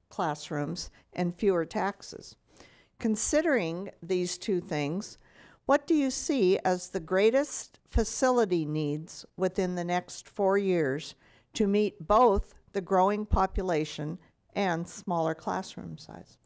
classrooms and fewer taxes. Considering these two things, what do you see as the greatest facility needs within the next 4 years to meet both the growing population and smaller classroom size?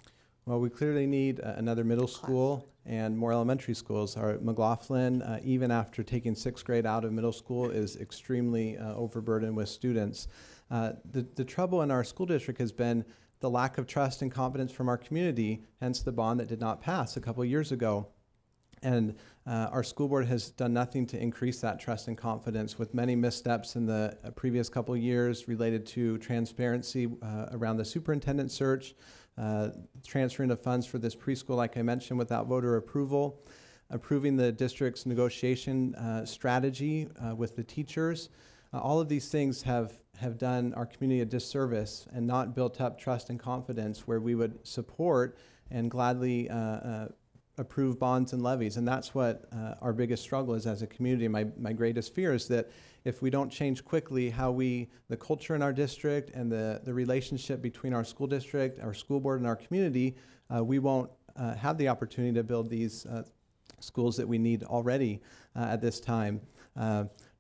Well, we clearly need another middle school and more elementary schools. Our McLaughlin, even after taking 6th grade out of middle school, is extremely overburdened with students. The trouble in our school district has been the lack of trust and confidence from our community, hence the bond that did not pass a couple years ago. And our school board has done nothing to increase that trust and confidence, with many missteps in the previous couple years related to transparency around the superintendent search, transferring of funds for this preschool, like I mentioned, without voter approval, approving the district's negotiation strategy with the teachers. All of these things have done our community a disservice and not built up trust and confidence where we would support and gladly approve bonds and levies. And that's what our biggest struggle is as a community. My greatest fear is that if we don't change quickly how the culture in our district and the relationship between our school district, our school board, and our community, we won't have the opportunity to build these schools that we need already at this time.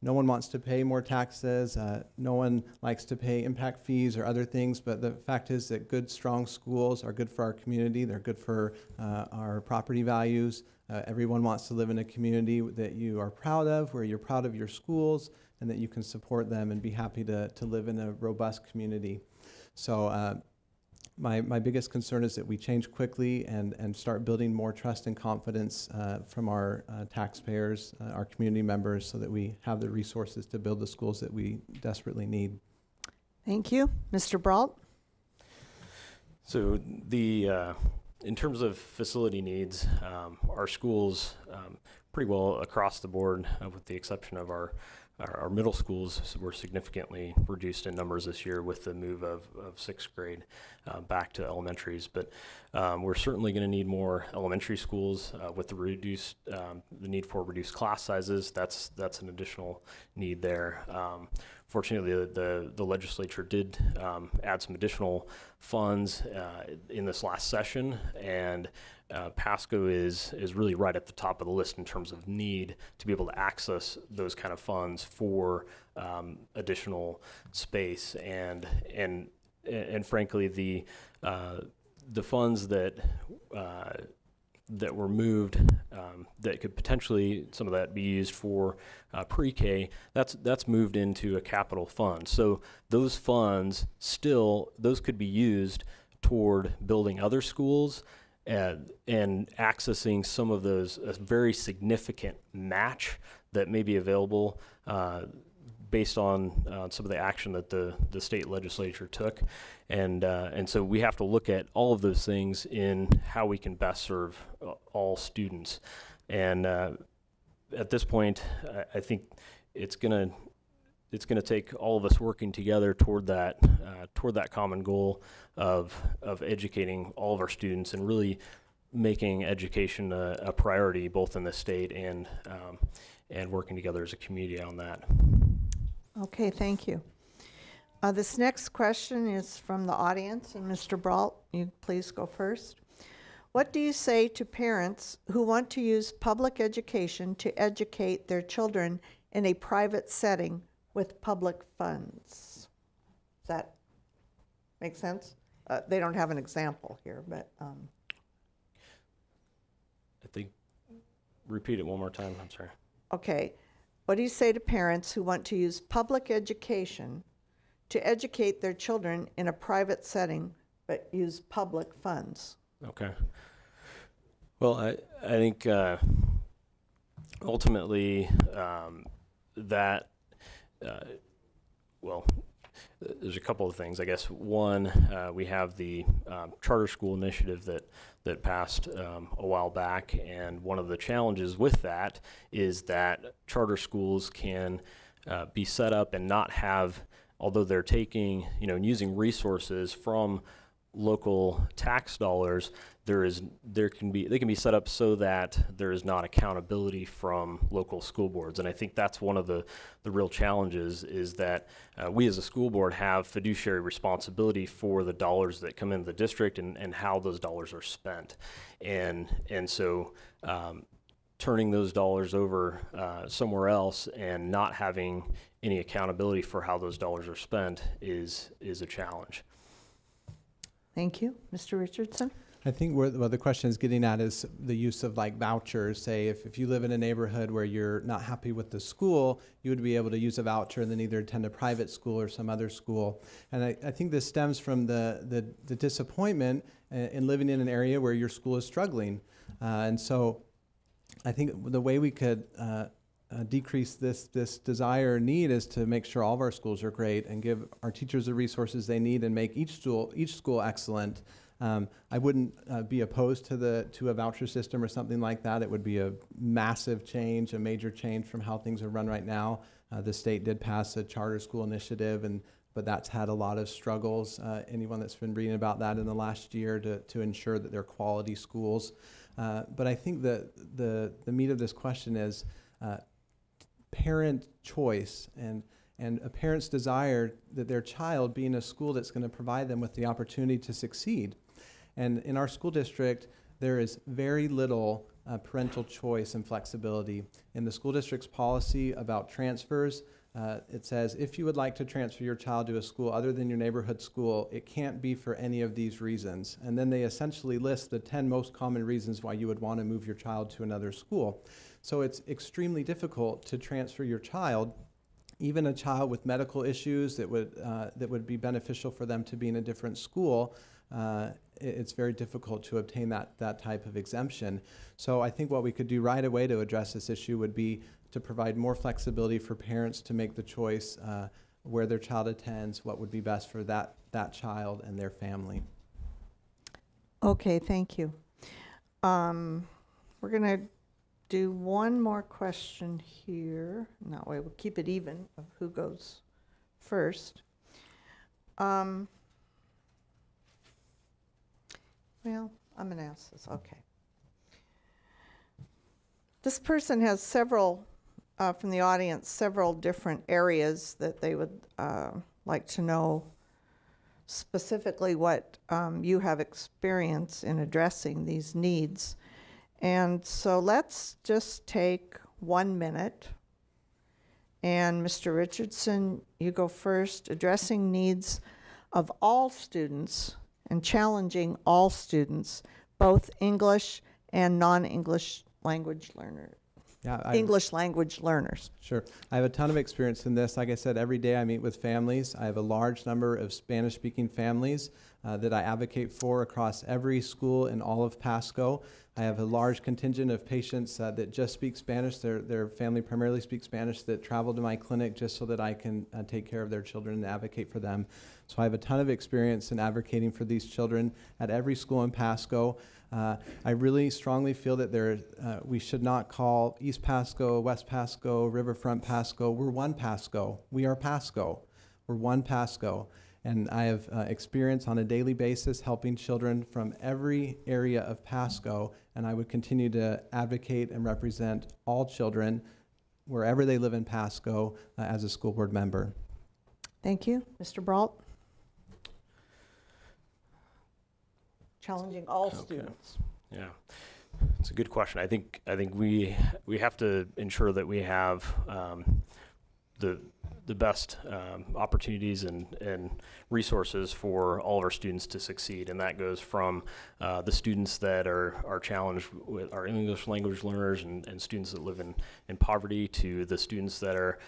No one wants to pay more taxes. No one likes to pay impact fees or other things, but the fact is that good, strong schools are good for our community. They're good for our property values. Everyone wants to live in a community that you are proud of, where you're proud of your schools, and that you can support them and be happy to live in a robust community. So my biggest concern is that we change quickly and start building more trust and confidence from our taxpayers, our community members, so that we have the resources to build the schools that we desperately need. Thank you. Mr. Brault? So in terms of facility needs, our schools pretty well across the board, with the exception of our middle schools, were significantly reduced in numbers this year with the move of 6th grade back to elementaries. But we're certainly going to need more elementary schools with the need for reduced class sizes. That's an additional need there. Fortunately, the legislature did add some additional funds in this last session, and Pasco is really right at the top of the list in terms of need to be able to access those kind of funds for additional space, and frankly, the funds that were moved that could potentially, some of that be used for pre-K, that's moved into a capital fund. So those funds those could be used toward building other schools and accessing some of those very significant match that may be available based on some of the action that the state legislature took. And so we have to look at all of those things in how we can best serve all students. And at this point, I think it's gonna take all of us working together toward that common goal of educating all of our students and really making education a priority, both in the state and working together as a community on that. Okay, thank you. This next question is from the audience, and Mr. Brault, you please go first. What do you say to parents who want to use public education to educate their children in a private setting with public funds? Does that make sense? They don't have an example here, but. I think, repeat it one more time, I'm sorry. Okay. What do you say to parents who want to use public education to educate their children in a private setting but use public funds? Okay. Well, I think ultimately that, well, there's a couple of things. I guess one, we have the charter school initiative that passed a while back, and one of the challenges with that is that charter schools can be set up and not have, although they're taking, and using resources from local tax dollars, they can be set up so that there is not accountability from local school boards. And I think that's one of the real challenges, is that we as a school board have fiduciary responsibility for the dollars that come into the district and how those dollars are spent. And so turning those dollars over somewhere else and not having any accountability for how those dollars are spent is a challenge. Thank you. Mr. Richardson? I think what the question is getting at is the use of like vouchers. Say if you live in a neighborhood where you're not happy with the school, you would be able to use a voucher and then either attend a private school or some other school. And I think this stems from the disappointment in living in an area where your school is struggling. And so I think the way we could decrease this desire or need is to make sure all of our schools are great and give our teachers the resources they need and make each school excellent. I wouldn't be opposed to a voucher system or something like that. It would be a massive change, a major change from how things are run right now. The state did pass a charter school initiative, but that's had a lot of struggles. Anyone that's been reading about that in the last year to ensure that they're quality schools. But I think the meat of this question is parent choice and a parent's desire that their child be in a school that's going to provide them with the opportunity to succeed. And in our school district, there is very little parental choice and flexibility. In the school district's policy about transfers, it says if you would like to transfer your child to a school other than your neighborhood school, it can't be for any of these reasons. And then they essentially list the 10 most common reasons why you would want to move your child to another school. So it's extremely difficult to transfer your child, even a child with medical issues that would be beneficial for them to be in a different school. It's very difficult to obtain that type of exemption. So I think what we could do right away to address this issue would be to provide more flexibility for parents to make the choice where their child attends, what would be best for that child and their family. Okay, thank you. We're going to do one more question here. And that way we'll keep it even of who goes first. Well, I'm going to ask this. Okay. This person has several, from the audience, several different areas that they would like to know specifically what you have experience in addressing these needs. And so let's just take 1 minute. And Mr. Richardson, you go first, addressing needs of all students and challenging all students, both English and non-English language learners. Yeah, English language learners. Sure. I have a ton of experience in this. Like I said, every day I meet with families. I have a large number of Spanish-speaking families. that I advocate for across every school in all of Pasco. I have a large contingent of patients that just speak Spanish. Their family primarily speaks Spanish, that travel to my clinic just so that I can take care of their children and advocate for them. So I have a ton of experience in advocating for these children at every school in Pasco. I really strongly feel that we should not call East Pasco, West Pasco, Riverfront Pasco. We're one Pasco. We are Pasco. We're one Pasco. And I have experience on a daily basis helping children from every area of Pasco, and I would continue to advocate and represent all children wherever they live in Pasco as a school board member. Thank you. Mr. Brault? Challenging all students. Yeah, it's a good question. I think we have to ensure that we have the best opportunities and resources for all of our students to succeed, and that goes from the students that are challenged with our English language learners and students that live in poverty, to the students that are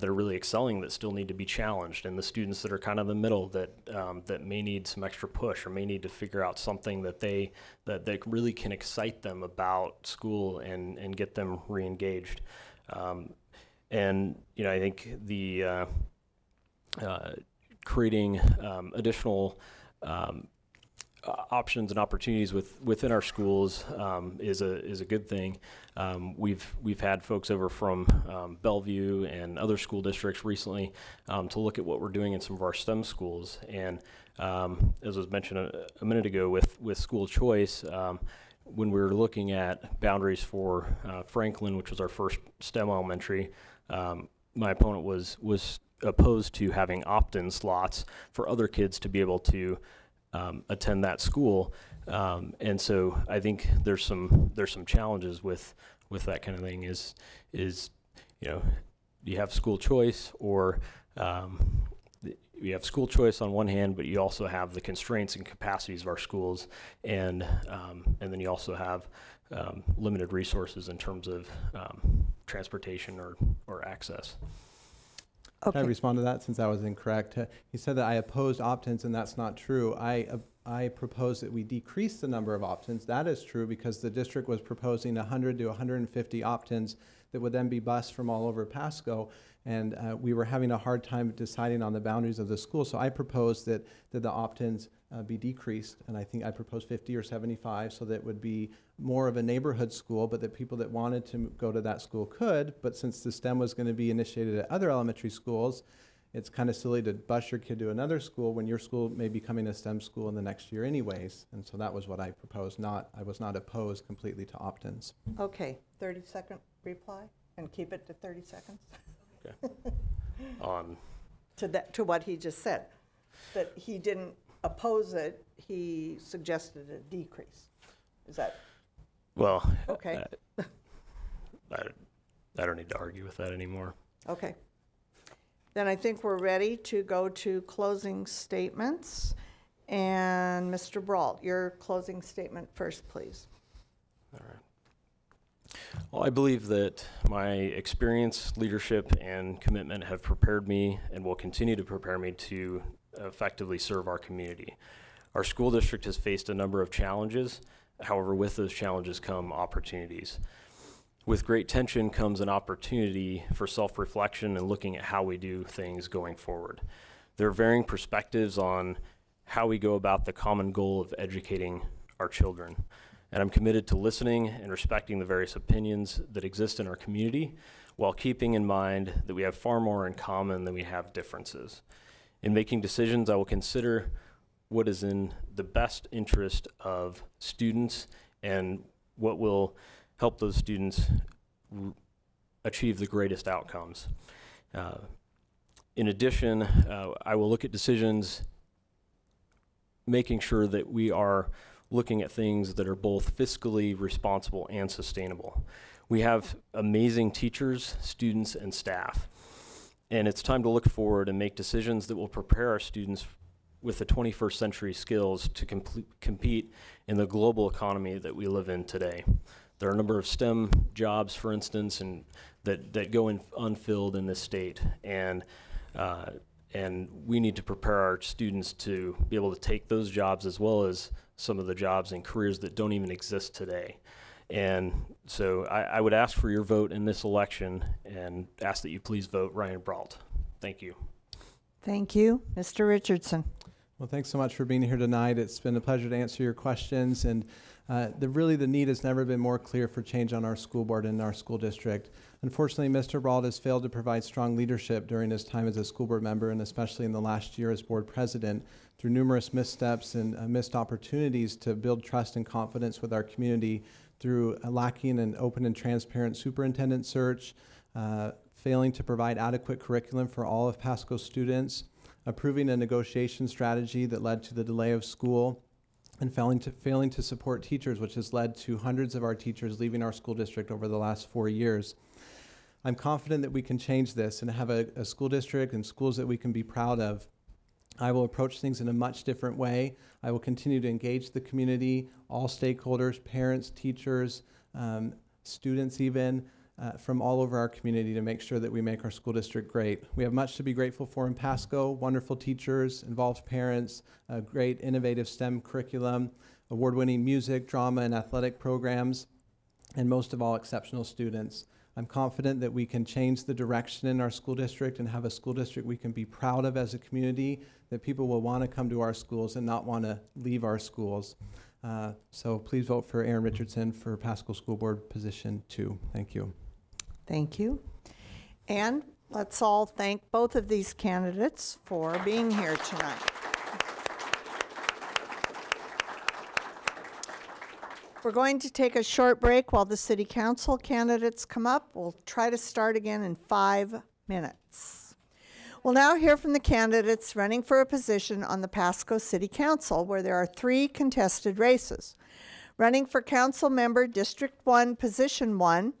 really excelling that still need to be challenged, and the students that are kind of in the middle that may need some extra push or may need to figure out something that they really can excite them about school and get them re-engaged. And I think the creating additional options and opportunities within our schools is a good thing. We've had folks over from Bellevue and other school districts recently to look at what we're doing in some of our STEM schools. And as was mentioned a minute ago with school choice, when we were looking at boundaries for Franklin, which was our first STEM elementary, my opponent was opposed to having opt-in slots for other kids to be able to attend that school, and so I think there's some challenges with that kind of thing. Is you have school choice, or you have school choice on one hand, but you also have the constraints and capacities of our schools, and then you also have limited resources in terms of transportation or access. Okay. Can I respond to that, since I was incorrect? He said that I opposed opt-ins, and that's not true. I proposed that we decrease the number of opt-ins. That is true, because the district was proposing 100 to 150 opt-ins that would then be bused from all over Pasco, and we were having a hard time deciding on the boundaries of the school. So I proposed that the opt-ins be decreased, and I think I proposed 50 or 75, so that it would be more of a neighborhood school, but that people that wanted to go to that school could. But since the STEM was going to be initiated at other elementary schools, it's kind of silly to bus your kid to another school when your school may be becoming a STEM school in the next year anyways. And so that was what I proposed. I was not opposed completely to opt-ins. Okay, 30-second reply, and keep it to 30 seconds. Okay. To what he just said, that he didn't oppose it, he suggested a decrease. Is that? Well, okay. I don't need to argue with that anymore. Okay. Then I think we're ready to go to closing statements. And Mr. Brault, your closing statement first, please. All right. Well, I believe that my experience, leadership, and commitment have prepared me and will continue to prepare me to effectively serve our community. Our school district has faced a number of challenges. However, with those challenges come opportunities. With great tension comes an opportunity for self-reflection and looking at how we do things going forward. There are varying perspectives on how we go about the common goal of educating our children. And I'm committed to listening and respecting the various opinions that exist in our community, while keeping in mind that we have far more in common than we have differences. In making decisions, I will consider what is in the best interest of students and what will help those students achieve the greatest outcomes. In addition, I will look at decisions making sure that we are looking at things that are both fiscally responsible and sustainable. We have amazing teachers, students, and staff, and it's time to look forward and make decisions that will prepare our students with the 21st century skills to compete in the global economy that we live in today. There are a number of STEM jobs, for instance, and that go unfilled in this state, and and we need to prepare our students to be able to take those jobs, as well as some of the jobs and careers that don't even exist today. And so I would ask for your vote in this election and ask that you please vote Ryan Brault. Thank you. Thank you. Mr. Richardson. Well, thanks so much for being here tonight. It's been a pleasure to answer your questions, and the need has never been more clear for change on our school board and our school district. Unfortunately, Mr. Brault has failed to provide strong leadership during his time as a school board member, and especially in the last year as board president, through numerous missteps and missed opportunities to build trust and confidence with our community through lacking an open and transparent superintendent search, failing to provide adequate curriculum for all of Pasco's students, approving a negotiation strategy that led to the delay of school, and failing to support teachers, which has led to hundreds of our teachers leaving our school district over the last 4 years. I'm confident that we can change this and have a school district and schools that we can be proud of. I will approach things in a much different way. I will continue to engage the community, all stakeholders, parents, teachers, students even, from all over our community to make sure that we make our school district great. We have much to be grateful for in Pasco: wonderful teachers, involved parents, a great innovative STEM curriculum, award-winning music, drama, and athletic programs, and most of all, exceptional students. I'm confident that we can change the direction in our school district and have a school district we can be proud of as a community, that people will want to come to our schools and not want to leave our schools. So please vote for Aaron Richardson for Pasco School Board position 2. Thank you. Thank you. And let's all thank both of these candidates for being here tonight. We're going to take a short break while the City Council candidates come up. We'll try to start again in 5 minutes. We'll now hear from the candidates running for a position on the Pasco City Council, where there are 3 contested races. Running for Council Member District 1, Position 1,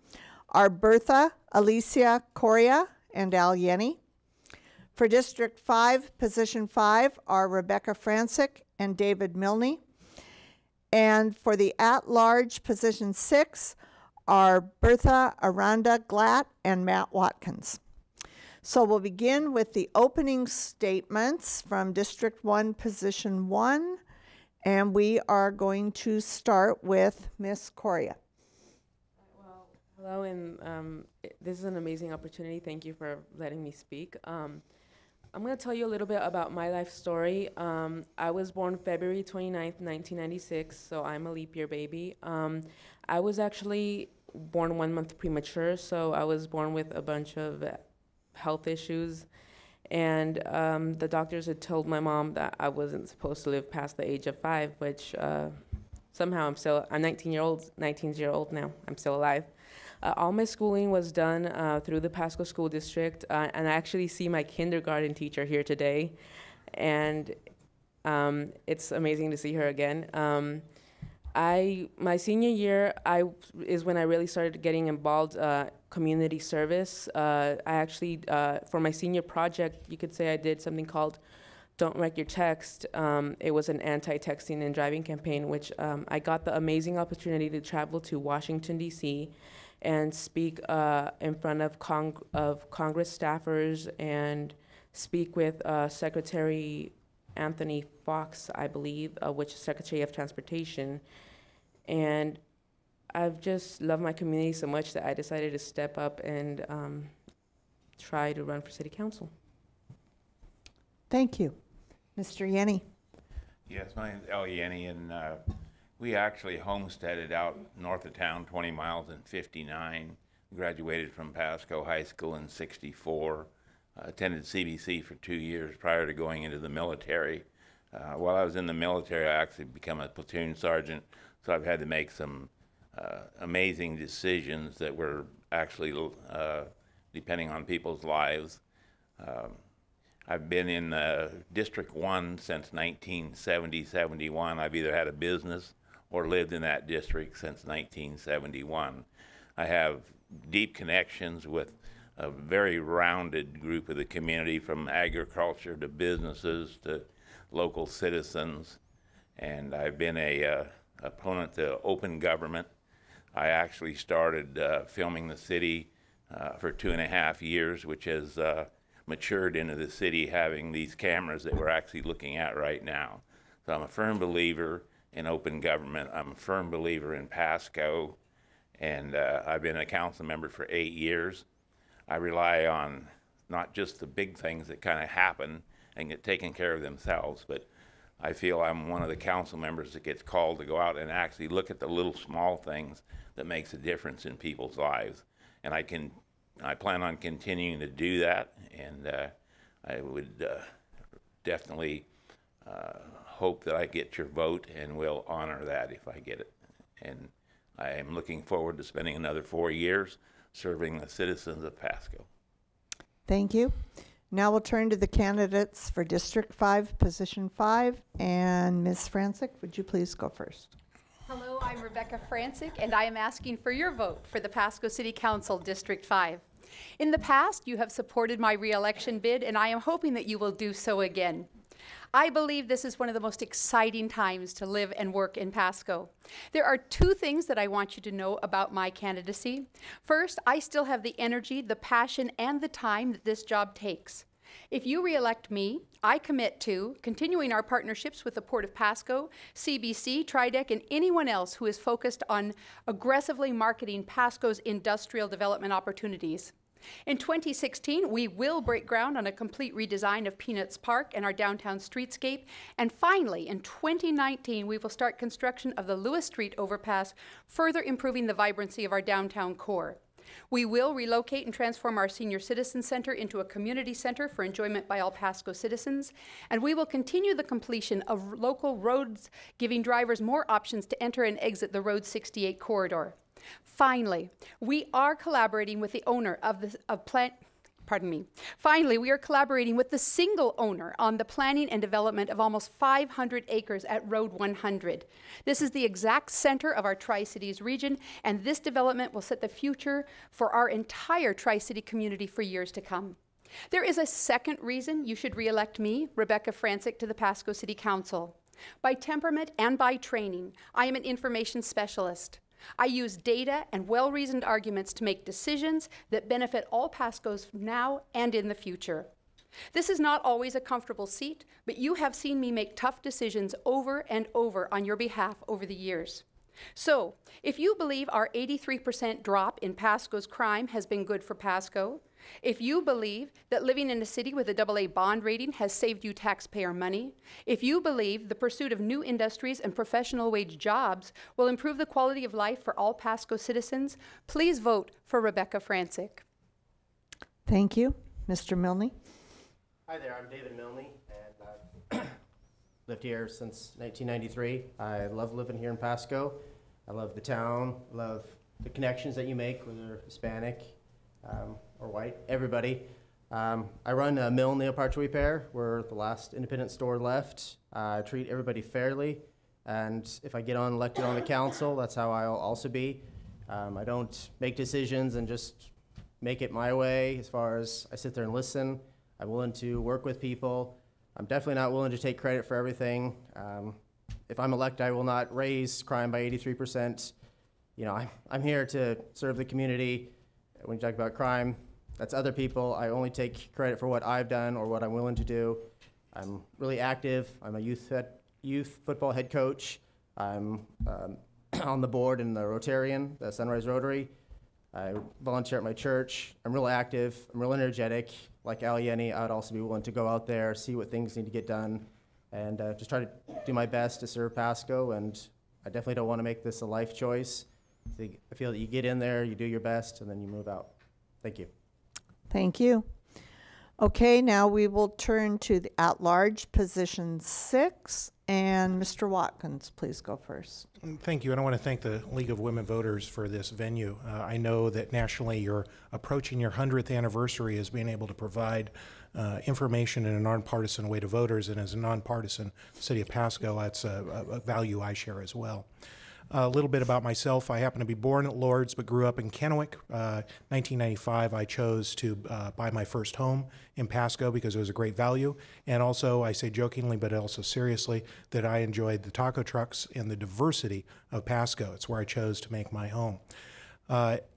are Bertha Alicia Coria and Al Yenny. For District 5, Position 5, are Rebecca Francic and David Milne. And for the at-large Position 6 are Bertha Aranda Glatt and Matt Watkins. So we'll begin with the opening statements from District 1, Position 1, and we are going to start with Ms. Coria. Well, hello, and this is an amazing opportunity. Thank you for letting me speak. I'm going to tell you a little bit about my life story. I was born February 29th, 1996, so I'm a leap year baby. I was actually born 1 month premature, so I was born with a bunch of health issues. And the doctors had told my mom that I wasn't supposed to live past the age of 5, which somehow I'm 19 years old now. I'm still alive. All my schooling was done through the Pasco School District, and I actually see my kindergarten teacher here today, and it's amazing to see her again. My senior year is when I really started getting involved community service. I actually, for my senior project, you could say I did something called Don't Wreck Your Text. It was an anti-texting and driving campaign, which I got the amazing opportunity to travel to Washington, D.C., and speak in front of Congress staffers and speak with Secretary Anthony Fox, I believe, which is Secretary of Transportation. And I've just loved my community so much that I decided to step up and try to run for City Council. Thank you. Mr. Yenny. Yes, my name's Al Yenny, and we actually homesteaded out north of town, 20 miles in '59. Graduated from Pasco High School in '64. Attended CBC for 2 years prior to going into the military. While I was in the military, I actually became a platoon sergeant, so I've had to make some amazing decisions that were actually depending on people's lives. I've been in District 1 since 1970-71. I've either had a business or lived in that district since 1971. I have deep connections with a very rounded group of the community, from agriculture to businesses to local citizens, and I've been a opponent to open government. I actually started filming the city for 2.5 years, which has matured into the city having these cameras that we're actually looking at right now. So I'm a firm believer in open government. I'm a firm believer in Pasco, and I've been a council member for 8 years. I rely on not just the big things that kind of happen and get taken care of themselves, but I feel I'm one of the council members that gets called to go out and actually look at the little small things that makes a difference in people's lives. And I plan on continuing to do that, and I would definitely hope that I get your vote, and will honor that if I get it. And I am looking forward to spending another 4 years serving the citizens of Pasco. Thank you. Now we'll turn to the candidates for District 5, Position 5, and Ms. Francic, would you please go first? Hello, I'm Rebecca Francic, and I am asking for your vote for the Pasco City Council District 5. In the past, you have supported my re-election bid, and I am hoping that you will do so again. I believe this is one of the most exciting times to live and work in Pasco. There are 2 things that I want you to know about my candidacy. First, I still have the energy, the passion, and the time that this job takes. If you re-elect me, I commit to continuing our partnerships with the Port of Pasco, CBC, Tridec, and anyone else who is focused on aggressively marketing Pasco's industrial development opportunities. In 2016, we will break ground on a complete redesign of Peanuts Park and our downtown streetscape. And finally, in 2019, we will start construction of the Lewis Street overpass, further improving the vibrancy of our downtown core. We will relocate and transform our Senior Citizen Center into a community center for enjoyment by all Pasco citizens. And we will continue the completion of local roads, giving drivers more options to enter and exit the Road 68 corridor. Finally, we are collaborating with the owner Finally, we are collaborating with the single owner on the planning and development of almost 500 acres at Road 100. This is the exact center of our Tri-Cities region, and this development will set the future for our entire Tri-City community for years to come. There is a second reason you should re-elect me, Rebecca Francic, to the Pasco City Council. By temperament and by training, I am an information specialist. I use data and well-reasoned arguments to make decisions that benefit all Pascos now and in the future. This is not always a comfortable seat, but you have seen me make tough decisions over and over on your behalf over the years. So, if you believe our 83% drop in Pasco's crime has been good for Pasco, if you believe that living in a city with a AA bond rating has saved you taxpayer money, if you believe the pursuit of new industries and professional wage jobs will improve the quality of life for all Pasco citizens, please vote for Rebecca Francic. Thank you. Mr. Milne? Hi there, I'm David Milne, and I've lived here since 1993. I love living here in Pasco. I love the town, love the connections that you make, whether they're Hispanic, or white, everybody. I run a mill nail part repair. We're the last independent store left. I treat everybody fairly, and if I get elected on the council, that's how I'll also be. I don't make decisions and just make it my way as far as I sit there and listen. I'm willing to work with people. I'm definitely not willing to take credit for everything. If I'm elected, I will not raise crime by 83%. You know, I'm here to serve the community. When you talk about crime, that's other people. I only take credit for what I've done or what I'm willing to do. I'm really active. I'm a youth football head coach. I'm on the board in the Rotarian, the Sunrise Rotary. I volunteer at my church. I'm real active. I'm real energetic. Like Al Yenny, I'd also be willing to go out there, see what things need to get done, and just try to do my best to serve Pasco. And I definitely don't want to make this a life choice. I feel that you get in there, you do your best, and then you move out. Thank you. Thank you. Okay, now we will turn to the at-large position 6, and Mr. Watkins, please go first. Thank you, and I want to thank the League of Women Voters for this venue. I know that nationally you're approaching your 100th anniversary as being able to provide information in a nonpartisan way to voters, and as a nonpartisan city of Pasco, that's a value I share as well. A little bit about myself. I happen to be born at Lourdes but grew up in Kennewick. 1995, I chose to buy my first home in Pasco because it was a great value. And also, I say jokingly but also seriously, that I enjoyed the taco trucks and the diversity of Pasco. It's where I chose to make my home.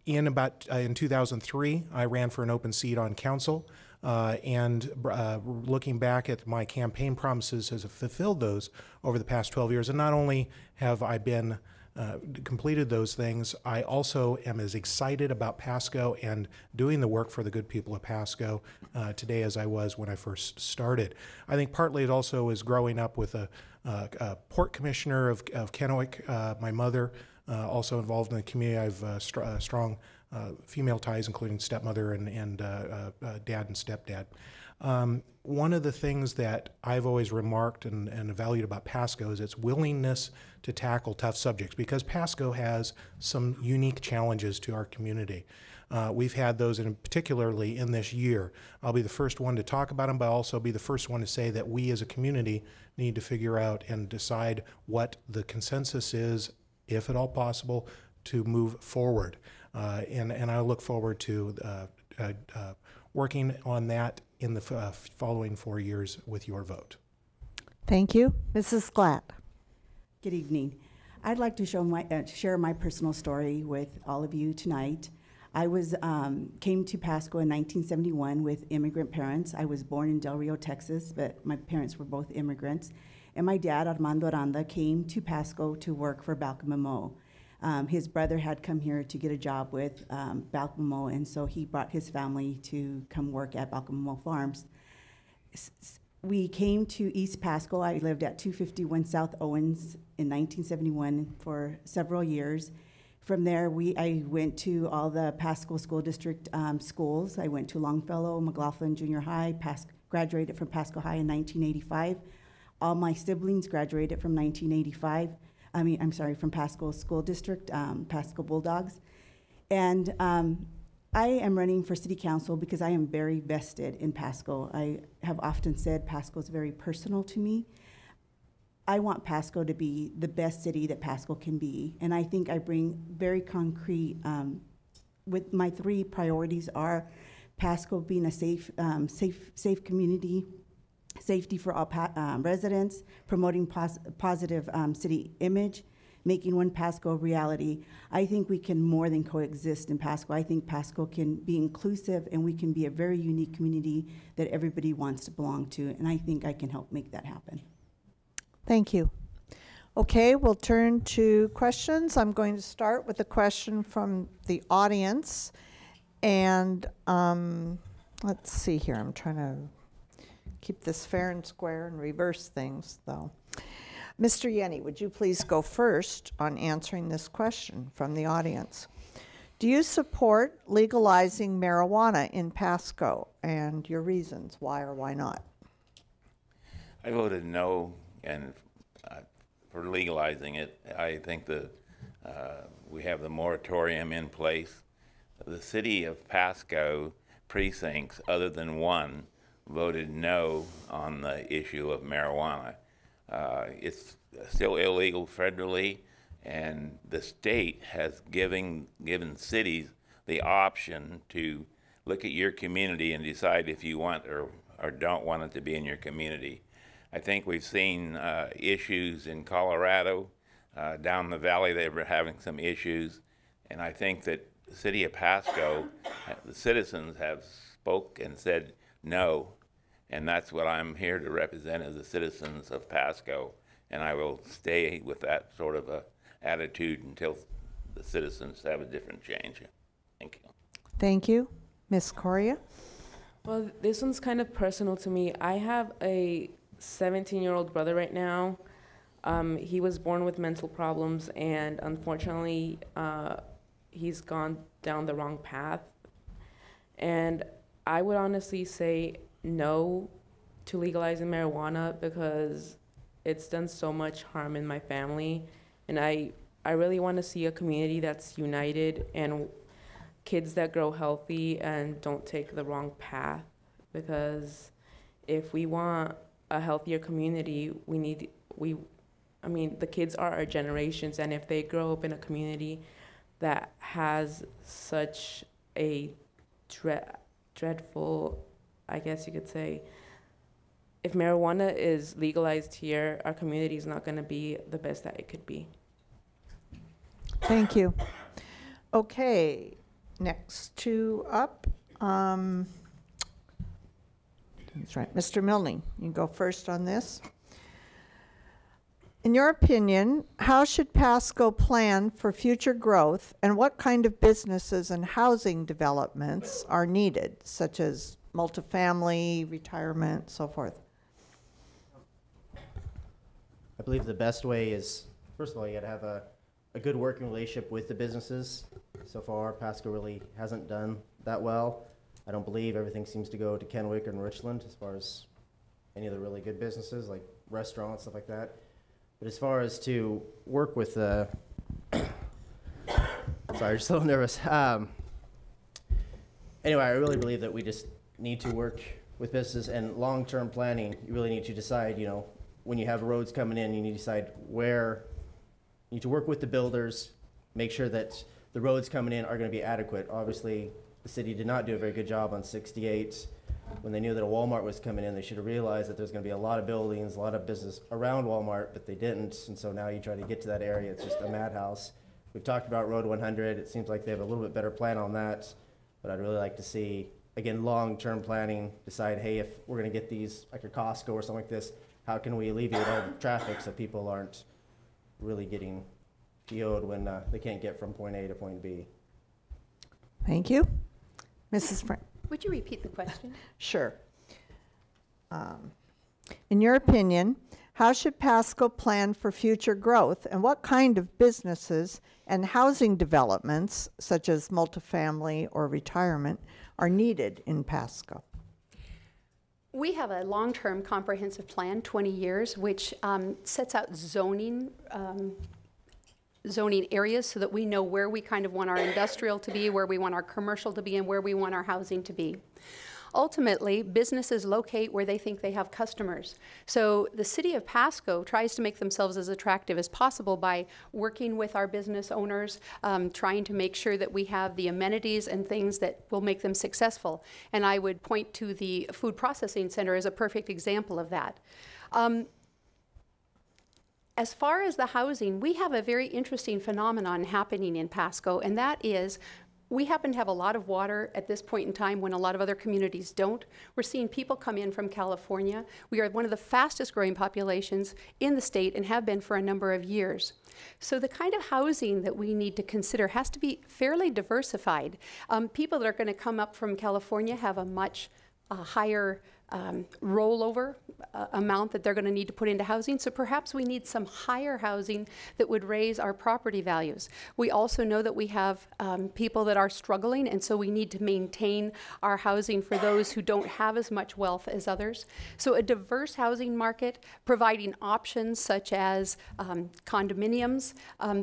In 2003, I ran for an open seat on council. Looking back at my campaign promises, has fulfilled those over the past 12 years. And not only have I been completed those things, I also am as excited about Pasco and doing the work for the good people of Pasco today as I was when I first started. I think partly it also is growing up with a port commissioner of Kennewick, my mother, also involved in the community. I have strong female ties, including stepmother and dad and stepdad. One of the things that I've always remarked and valued about Pasco is its willingness to tackle tough subjects, because Pasco has some unique challenges to our community. We've had those, and particularly in this year. I'll be the first one to talk about them, but I'll also be the first one to say that we as a community need to figure out and decide what the consensus is, if at all possible, to move forward. And I look forward to working on that in the following 4 years with your vote. Thank you. Mrs. Glatt. Good evening. I'd like to share my personal story with all of you tonight. I came to Pasco in 1971 with immigrant parents. I was born in Del Rio, Texas, but my parents were both immigrants. And my dad, Armando Aranda, came to Pasco to work for Balcom. His brother had come here to get a job with Balcom, and so he brought his family to come work at Balcom Farms. We came to East Pasco. I lived at 251 South Owens in 1971 for several years. From there, I went to all the Pasco School District schools. I went to Longfellow, McLaughlin Junior High, graduated from Pasco High in 1985. All my siblings graduated from 1985. From Pasco School District, Pasco Bulldogs. And I am running for city council because I am very vested in Pasco. I have often said Pasco is very personal to me. I want Pasco to be the best city that Pasco can be. And I think I bring very concrete, with my 3 priorities are Pasco being a safe community, safety for all residents, promoting positive city image, making One Pasco a reality. I think we can more than coexist in Pasco. I think Pasco can be inclusive, and we can be a very unique community that everybody wants to belong to, and I think I can help make that happen. Thank you. Okay, we'll turn to questions. I'm going to start with a question from the audience, and let's see here. I'm trying to keep this fair and square and reverse things, though. Mr. Yenny, would you please go first on answering this question from the audience? Do you support legalizing marijuana in Pasco, and your reasons, why or why not? I voted no for legalizing it. I think that we have the moratorium in place. The city of Pasco precincts, other than one, voted no on the issue of marijuana. It's still illegal federally, and the state has given cities the option to look at your community and decide if you want or don't want it to be in your community. I think we've seen issues in Colorado. Down the valley they were having some issues, and I think that the city of Pasco, the citizens have spoke and said no. And that's what I'm here to represent, as the citizens of Pasco. And I will stay with that sort of a attitude until the citizens have a different change. Thank you. Thank you. Ms. Correa? Well, this one's kind of personal to me. I have a 17-year-old brother right now. He was born with mental problems, and unfortunately, he's gone down the wrong path. And I would honestly say no to legalizing marijuana because it's done so much harm in my family, and I really want to see a community that's united and kids that grow healthy and don't take the wrong path, because if we want a healthier community, the kids are our generations, and if they grow up in a community that has such a dreadful, I guess you could say, if marijuana is legalized here, our community is not going to be the best that it could be. Thank you. Okay, next two up. That's right. Mr. Milne, you can go first on this. In your opinion, how should Pasco plan for future growth, and what kind of businesses and housing developments are needed, such as multifamily, retirement, so forth? I believe the best way is, first of all, you got to have a good working relationship with the businesses. So far, Pasco really hasn't done that well. I don't believe everything seems to go to Kennewick and Richland as far as any of the really good businesses, like restaurants, stuff like that. But as far as to work with the, sorry, just a little nervous. Anyway, I really believe that we just need to work with businesses, and long-term planning, you really need to decide, you know, when you have roads coming in, you need to decide where, you need to work with the builders, make sure that the roads coming in are going to be adequate. Obviously, the city did not do a very good job on 68. When they knew that a Walmart was coming in, they should have realized that there's going to be a lot of buildings, a lot of business around Walmart, but they didn't. And so now you try to get to that area, it's just a madhouse. We've talked about Road 100. It seems like they have a little bit better plan on that, but I'd really like to see, again, long-term planning, decide, hey, if we're going to get these, like a Costco or something like this, how can we alleviate all the traffic so people aren't really getting PO'd when they can't get from point A to point B? Thank you. Mrs. Frank. Would you repeat the question? Sure. In your opinion, how should Pasco plan for future growth, and what kind of businesses and housing developments, such as multifamily or retirement, are needed in Pasco? We have a long-term comprehensive plan, 20 years, which sets out zoning areas so that we know where we kind of want our industrial to be, where we want our commercial to be, and where we want our housing to be. Ultimately, businesses locate where they think they have customers. So the city of Pasco tries to make themselves as attractive as possible by working with our business owners, trying to make sure that we have the amenities and things that will make them successful. And I would point to the food processing center as a perfect example of that. As far as the housing, we have a very interesting phenomenon happening in Pasco, and that is we happen to have a lot of water at this point in time when a lot of other communities don't. We're seeing people come in from California. We are one of the fastest growing populations in the state and have been for a number of years. So the kind of housing that we need to consider has to be fairly diversified. People that are going to come up from California have a much higher rollover amount that they're going to need to put into housing. So perhaps we need some higher housing that would raise our property values. We also know that we have people that are struggling, and so we need to maintain our housing for those who don't have as much wealth as others. So a diverse housing market, providing options such as condominiums,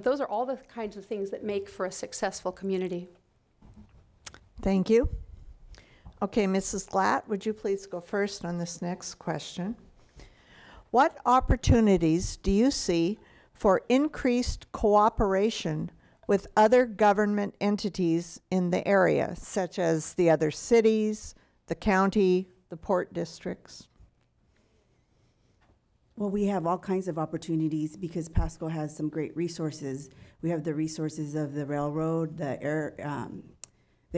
those are all the kinds of things that make for a successful community. Thank you. Okay, Mrs. Glatt, would you please go first on this next question? What opportunities do you see for increased cooperation with other government entities in the area, such as the other cities, the county, the port districts? Well, we have all kinds of opportunities because Pasco has some great resources. We have the resources of the railroad, the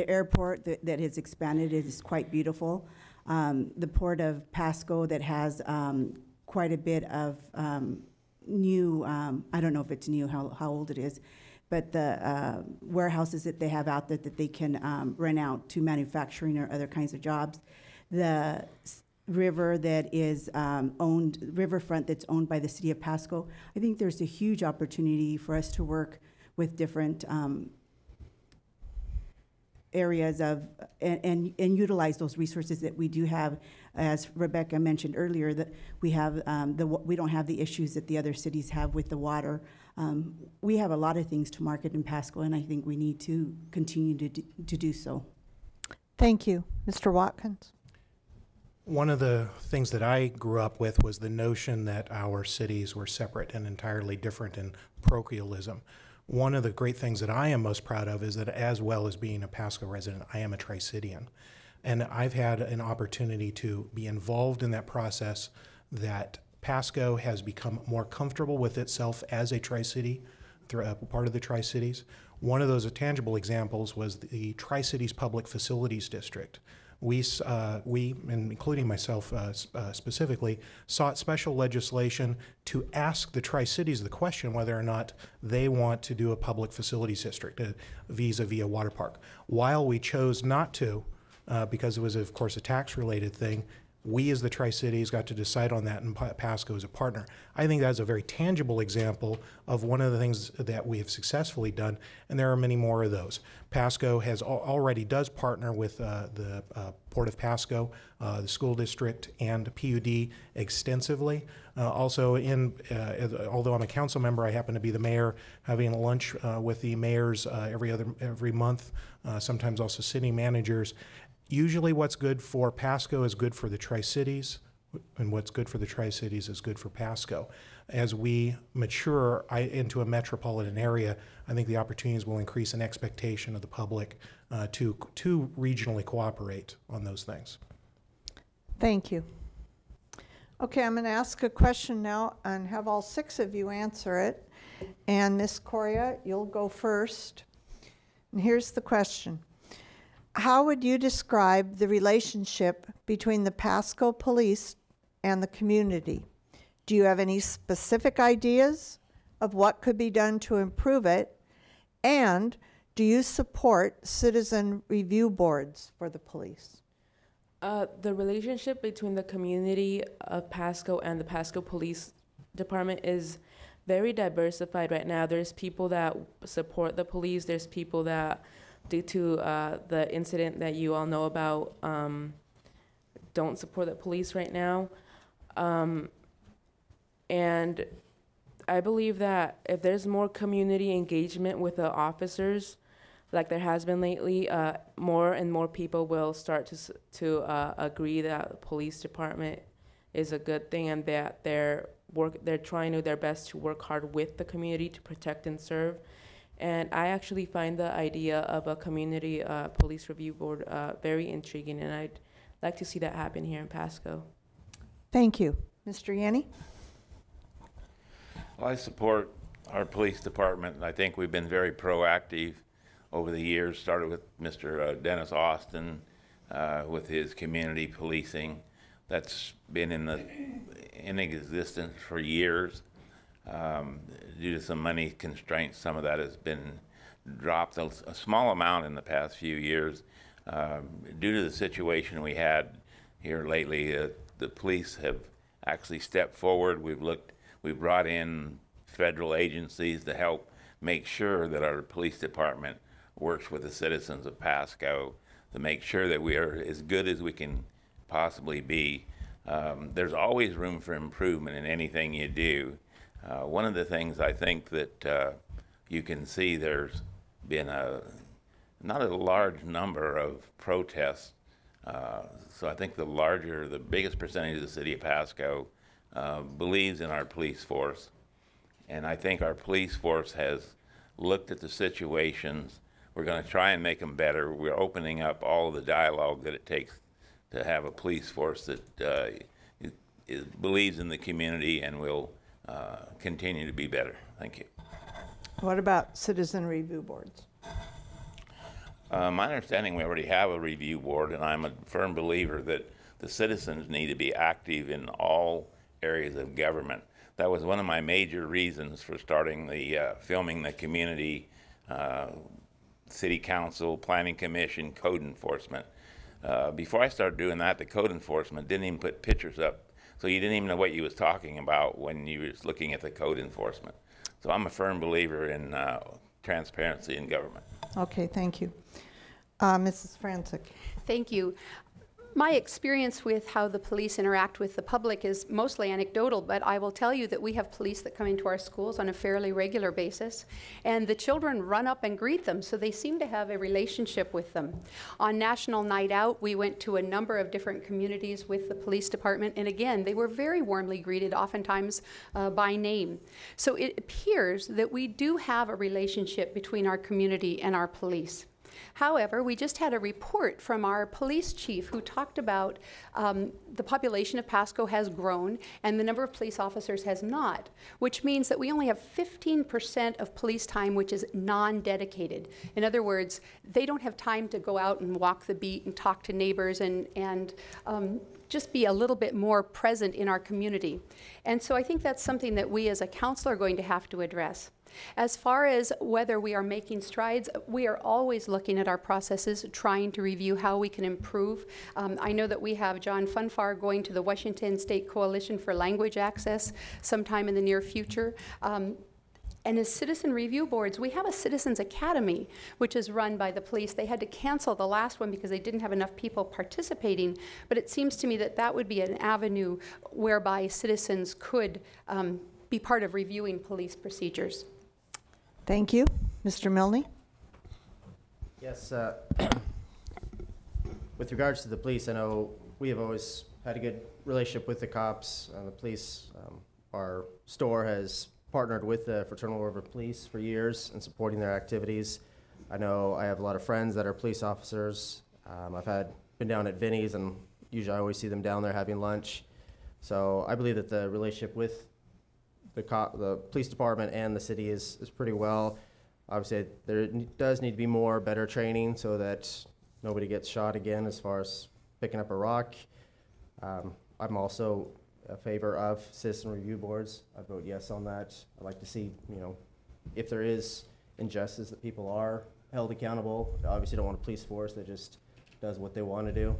airport that has expanded. It is quite beautiful. The port of Pasco that has quite a bit of new, I don't know if it's new, how old it is, but the warehouses that they have out there that they can rent out to manufacturing or other kinds of jobs. The river that is riverfront that's owned by the city of Pasco. I think there's a huge opportunity for us to work with different areas of and utilize those resources that we do have. As Rebecca mentioned earlier, that we have we don't have the issues that the other cities have with the water. We have a lot of things to market in Pasco, and I think we need to continue to do so. Thank you. Mr. Watkins. One of the things that I grew up with was the notion that our cities were separate and entirely different in parochialism. One of the great things that I am most proud of is that, as well as being a Pasco resident, I am a Tri-Citian. And I've had an opportunity to be involved in that process, that Pasco has become more comfortable with itself as a Tri-City, part of the Tri-Cities. One of those tangible examples was the Tri-Cities Public Facilities District, we, and including myself specifically, sought special legislation to ask the Tri-Cities the question whether or not they want to do a public facilities district vis-a-vis a water park. While we chose not to, because it was, of course, a tax-related thing, we as the Tri-Cities got to decide on that, and Pasco as a partner. I think that's a very tangible example of one of the things that we have successfully done, and there are many more of those. Pasco has already does partner with the Port of Pasco, the school district, and PUD extensively. Also, although I'm a council member, I happen to be the mayor, having lunch with the mayors every month, sometimes also city managers. Usually what's good for Pasco is good for the Tri-Cities, and what's good for the Tri-Cities is good for Pasco. As we mature into a metropolitan area, I think the opportunities will increase in expectation of the public to regionally cooperate on those things. Thank you. Okay, I'm going to ask a question now and have all 6 of you answer it. And Ms. Coria, you'll go first. And here's the question. How would you describe the relationship between the Pasco police and the community? Do you have any specific ideas of what could be done to improve it? And do you support citizen review boards for the police? The relationship between the community of Pasco and the Pasco Police Department is very diversified right now. There's people that support the police. There's people that, due to the incident that you all know about, don't support the police right now. And I believe that if there's more community engagement with the officers, like there has been lately, more and more people will start to agree that the police department is a good thing, and that they're trying their best to work hard with the community to protect and serve. And I actually find the idea of a community police review board very intriguing, and I'd like to see that happen here in Pasco. Thank you. Mr. Yanni? Well, I support our police department. I think we've been very proactive over the years, started with Mr. Dennis Austin with his community policing. That's been in existence for years. Due to some money constraints, some of that has been dropped a small amount in the past few years. Due to the situation we had here lately, the police have actually stepped forward. We've brought in federal agencies to help make sure that our police department works with the citizens of Pasco to make sure that we are as good as we can possibly be. There's always room for improvement in anything you do. One of the things I think that you can see, there's been not a large number of protests. So I think the biggest percentage of the city of Pasco believes in our police force. And I think our police force has looked at the situations. We're going to try and make them better. We're opening up all of the dialogue that it takes to have a police force that believes in the community and will continue to be better. Thank you. What about citizen review boards? My understanding, we already have a review board, and I'm a firm believer that the citizens need to be active in all areas of government. That was one of my major reasons for starting the filming the community, city council, planning commission, code enforcement. Before I started doing that, the code enforcement didn't even put pictures up, so you didn't even know what you was talking about when you was looking at the code enforcement. So I'm a firm believer in transparency in government. Okay, thank you. Mrs. Franczyk. Thank you. My experience with how the police interact with the public is mostly anecdotal, but I will tell you that we have police that come into our schools on a fairly regular basis, and the children run up and greet them, so they seem to have a relationship with them. On National Night Out, we went to a number of different communities with the police department, and again, they were very warmly greeted, oftentimes by name. So it appears that we do have a relationship between our community and our police. However, we just had a report from our police chief who talked about the population of Pasco has grown and the number of police officers has not, which means that we only have 15% of police time which is non-dedicated. In other words, they don't have time to go out and walk the beat and talk to neighbors and just be a little bit more present in our community. And so I think that's something that we as a council are going to have to address. As far as whether we are making strides, we are always looking at our processes, trying to review how we can improve. I know that we have John Funfar going to the Washington State Coalition for Language Access sometime in the near future. And as citizen review boards, we have a Citizens Academy, which is run by the police. They had to cancel the last one because they didn't have enough people participating, but it seems to me that that would be an avenue whereby citizens could be part of reviewing police procedures. Thank you. Mr. Milne? Yes, with regards to the police, I know we have always had a good relationship with the cops and the police. Our store has partnered with the Fraternal Order of Police for years in supporting their activities. I know I have a lot of friends that are police officers. I've been down at Vinny's, and usually I always see them down there having lunch. So I believe that the relationship with the police department and the city is pretty well. Obviously, there does need to be better training so that nobody gets shot again as far as picking up a rock. I'm also a favor of citizen review boards. I vote yes on that. I'd like to see, if there is injustice, that people are held accountable. I obviously don't want a police force that just does what they want to do.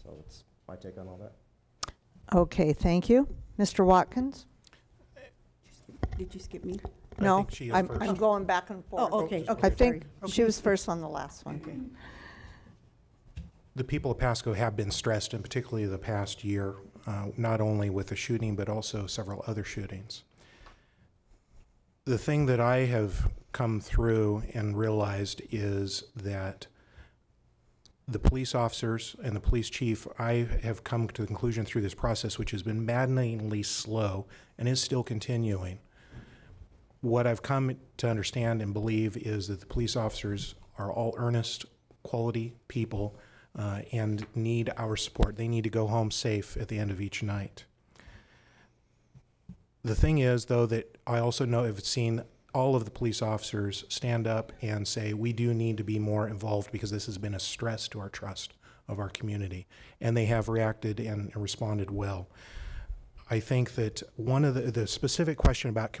So that's my take on all that. Okay, thank you. Mr. Watkins? Did you skip me? No, I'm first. going back and forth. Oh, okay. I think Sorry. she was first on the last one. Okay. The people of Pasco have been stressed, and particularly the past year, not only with the shooting, but also several other shootings. The thing that I have come through and realized is that the police officers and the police chief, I have come to the conclusion through this process, which has been maddeningly slow and is still continuing. What I've come to understand and believe is that the police officers are all earnest, quality people and need our support. They need to go home safe at the end of each night. The thing is, though, that I also know I've seen all of the police officers stand up and say, we do need to be more involved because this has been a stress to our trust of our community. And they have reacted and responded well. I think that one of the specific question about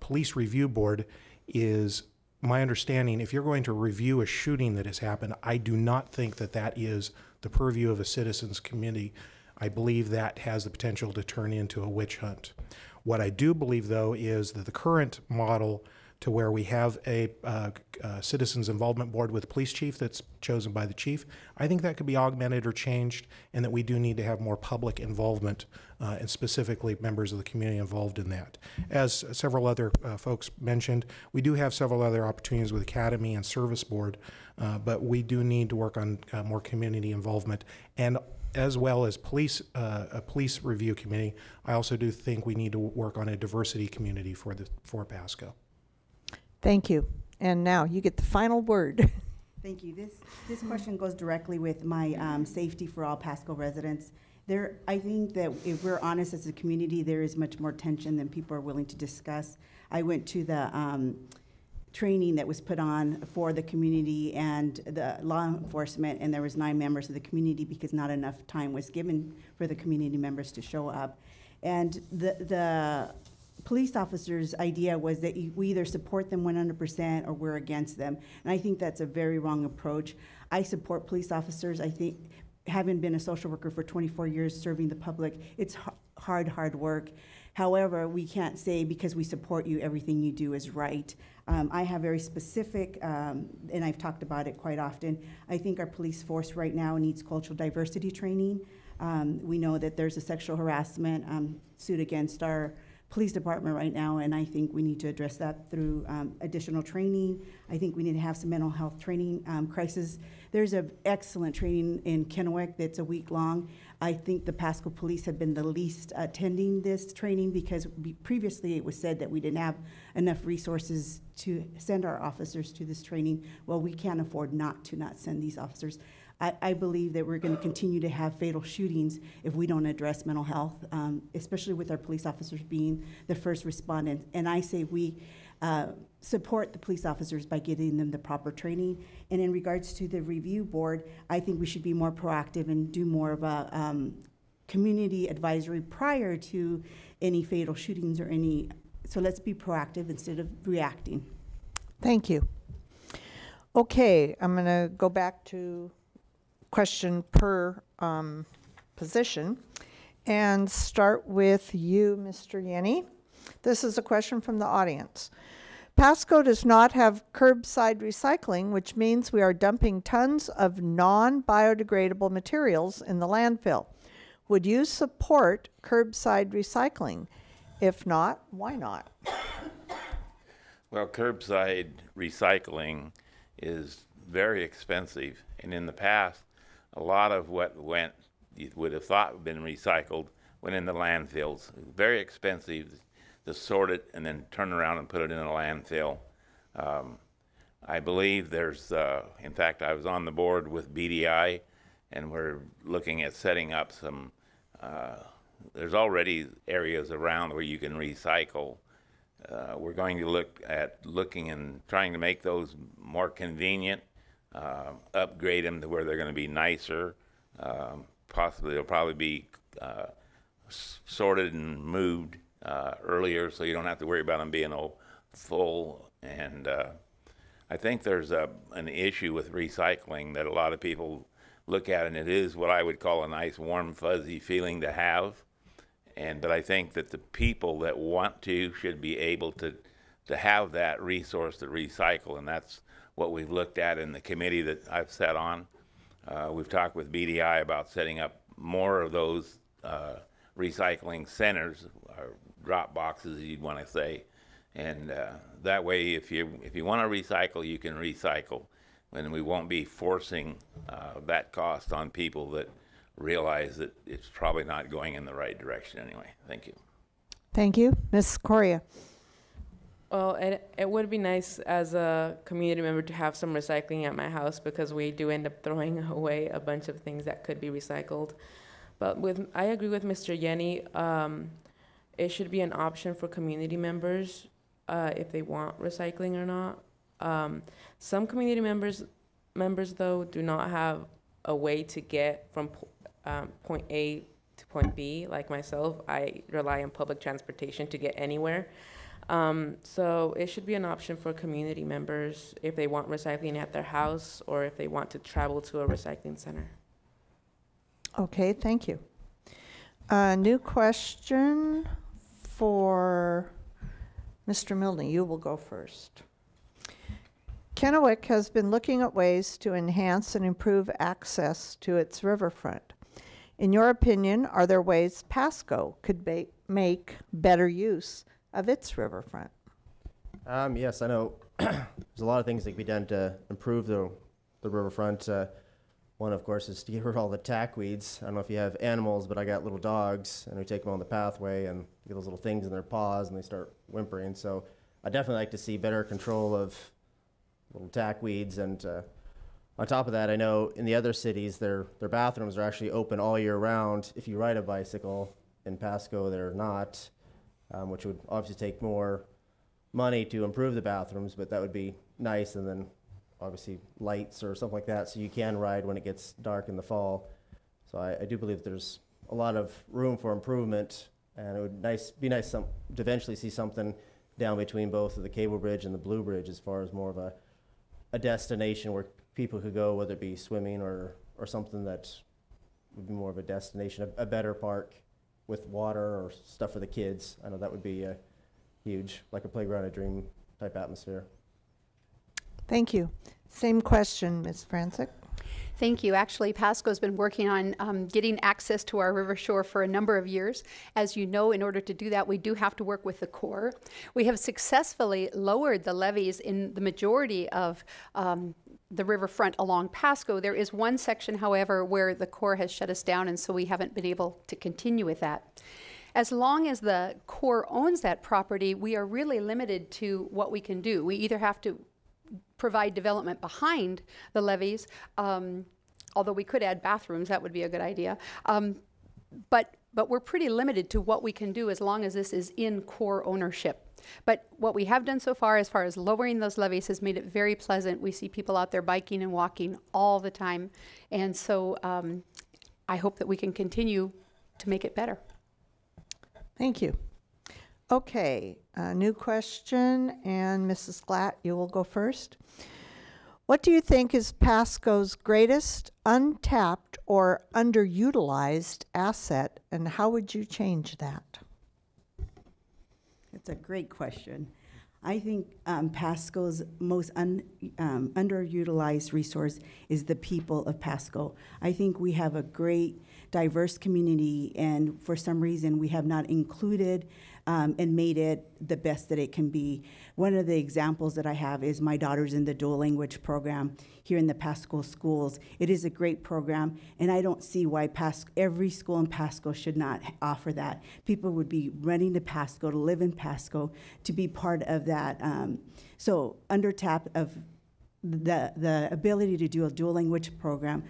police review board is my understanding, if you're going to review a shooting that has happened, I do not think that that is the purview of a citizens committee. I believe that has the potential to turn into a witch hunt. What I do believe, though, is that the current model to where we have a citizens involvement board with a police chief that's chosen by the chief, I think that could be augmented or changed, and that we do need to have more public involvement and specifically members of the community involved in that. As several other folks mentioned, we do have several other opportunities with Academy and Service Board, but we do need to work on more community involvement, and as well as a police review committee. I also do think we need to work on a diversity community for Pasco. Thank you. And now you get the final word. Thank you. This question goes directly with my safety for all Pasco residents. I think that if we're honest as a community, there is much more tension than people are willing to discuss. I went to the training that was put on for the community and the law enforcement, and there was 9 members of the community because not enough time was given for the community members to show up. And the police officers' idea was that we either support them 100% or we're against them. And I think that's a very wrong approach. I support police officers. I think, having been a social worker for 24 years serving the public, it's hard work. However, we can't say because we support you, everything you do is right. I have very specific, and I've talked about it quite often, I think our police force right now needs cultural diversity training. We know that there's a sexual harassment suit against our police department right now, and I think we need to address that through additional training. I think we need to have some mental health training, crisis. There's an excellent training in Kennewick that's a week long. I think the Pasco police have been the least attending this training because previously it was said that we didn't have enough resources to send our officers to this training. Well, we can't afford not send these officers. I believe that we're going to continue to have fatal shootings if we don't address mental health, especially with our police officers being the first responders. And I say we support the police officers by getting them the proper training. And in regards to the review board, I think we should be more proactive and do more of a community advisory prior to any fatal shootings or any. So let's be proactive instead of reacting. Thank you. Okay, I'm going to go back to question per position and start with you, Mr. Yenny. This is a question from the audience. Pasco does not have curbside recycling, which means we are dumping tons of non-biodegradable materials in the landfill. Would you support curbside recycling? If not, why not? Well, curbside recycling is very expensive, and in the past, a lot of what you would have thought been recycled went in the landfills. Very expensive to sort it and then turn around and put it in a landfill. I believe there's, in fact, I was on the board with BDI, and we're looking at setting up some, there's already areas around where you can recycle. We're going to look at and trying to make those more convenient, upgrade them to where they're going to be nicer. Possibly they'll probably be sorted and moved earlier, so you don't have to worry about them being all full. And I think there's an issue with recycling that a lot of people look at, and it is what I would call a nice, warm, fuzzy feeling to have. But I think that the people that want to should be able to have that resource to recycle, and that's what we've looked at in the committee that I've sat on. We've talked with BDI about setting up more of those recycling centers, or drop boxes, as you'd want to say. And that way, if you want to recycle, you can recycle, and we won't be forcing that cost on people that realize that it's probably not going in the right direction anyway. Thank you. Thank you. Ms. Correa. Well, it would be nice as a community member to have some recycling at my house, because we do end up throwing away a bunch of things that could be recycled. But I agree with Mr. Yenny. It should be an option for community members if they want recycling or not. Some community members though do not have a way to get from point A to point B. Like myself, I rely on public transportation to get anywhere. So it should be an option for community members if they want recycling at their house or if they want to travel to a recycling center. Okay, thank you. New question for Mr. Milne. You will go first. Kennewick has been looking at ways to enhance and improve access to its riverfront. In your opinion, are there ways Pasco could make better use of its riverfront? Yes, I know there's a lot of things that can be done to improve the riverfront. One, of course, is to get rid of all the tack weeds. I don't know if you have animals, but I got little dogs, and we take them on the pathway and get those little things in their paws, and they start whimpering. So I definitely like to see better control of little tack weeds. And on top of that, I know in the other cities, their bathrooms are actually open all year round. If you ride a bicycle, in Pasco, they're not, which would obviously take more money to improve the bathrooms, but that would be nice. And then obviously lights or something like that, so you can ride when it gets dark in the fall. So I do believe there's a lot of room for improvement, and it would be nice to eventually see something down between both of the Cable Bridge and the Blue Bridge as far as more of a destination where people could go, whether it be swimming or something that would be more of a destination, a better park with water or stuff for the kids. I know that would be huge, like a playground of dream type atmosphere. Thank you. Same question, Ms. Franczyk. Thank you. Actually, Pasco's been working on getting access to our river shore for a number of years. As you know, in order to do that, we do have to work with the Corps. We have successfully lowered the levees in the majority of the riverfront along Pasco. There is one section, however, where the Corps has shut us down, and so we haven't been able to continue with that. As long as the Corps owns that property, we are really limited to what we can do. We either have to provide development behind the levees, although we could add bathrooms, that would be a good idea. But we're pretty limited to what we can do as long as this is in Corps ownership. But what we have done so far as lowering those levees has made it very pleasant. We see people out there biking and walking all the time. And so I hope that we can continue to make it better. Thank you. Okay, a new question, and Mrs. Glatt, you will go first. What do you think is Pasco's greatest untapped or underutilized asset, and how would you change that? It's a great question. I think Pasco's most underutilized resource is the people of Pasco. I think we have a great, diverse community, and for some reason we have not included and made it the best that it can be. One of the examples that I have is my daughter's in the dual language program here in the Pasco schools. It is a great program, and I don't see why every school in Pasco should not offer that. People would be running to Pasco, to live in Pasco, to be part of that. So under tap of the ability to do a dual language program.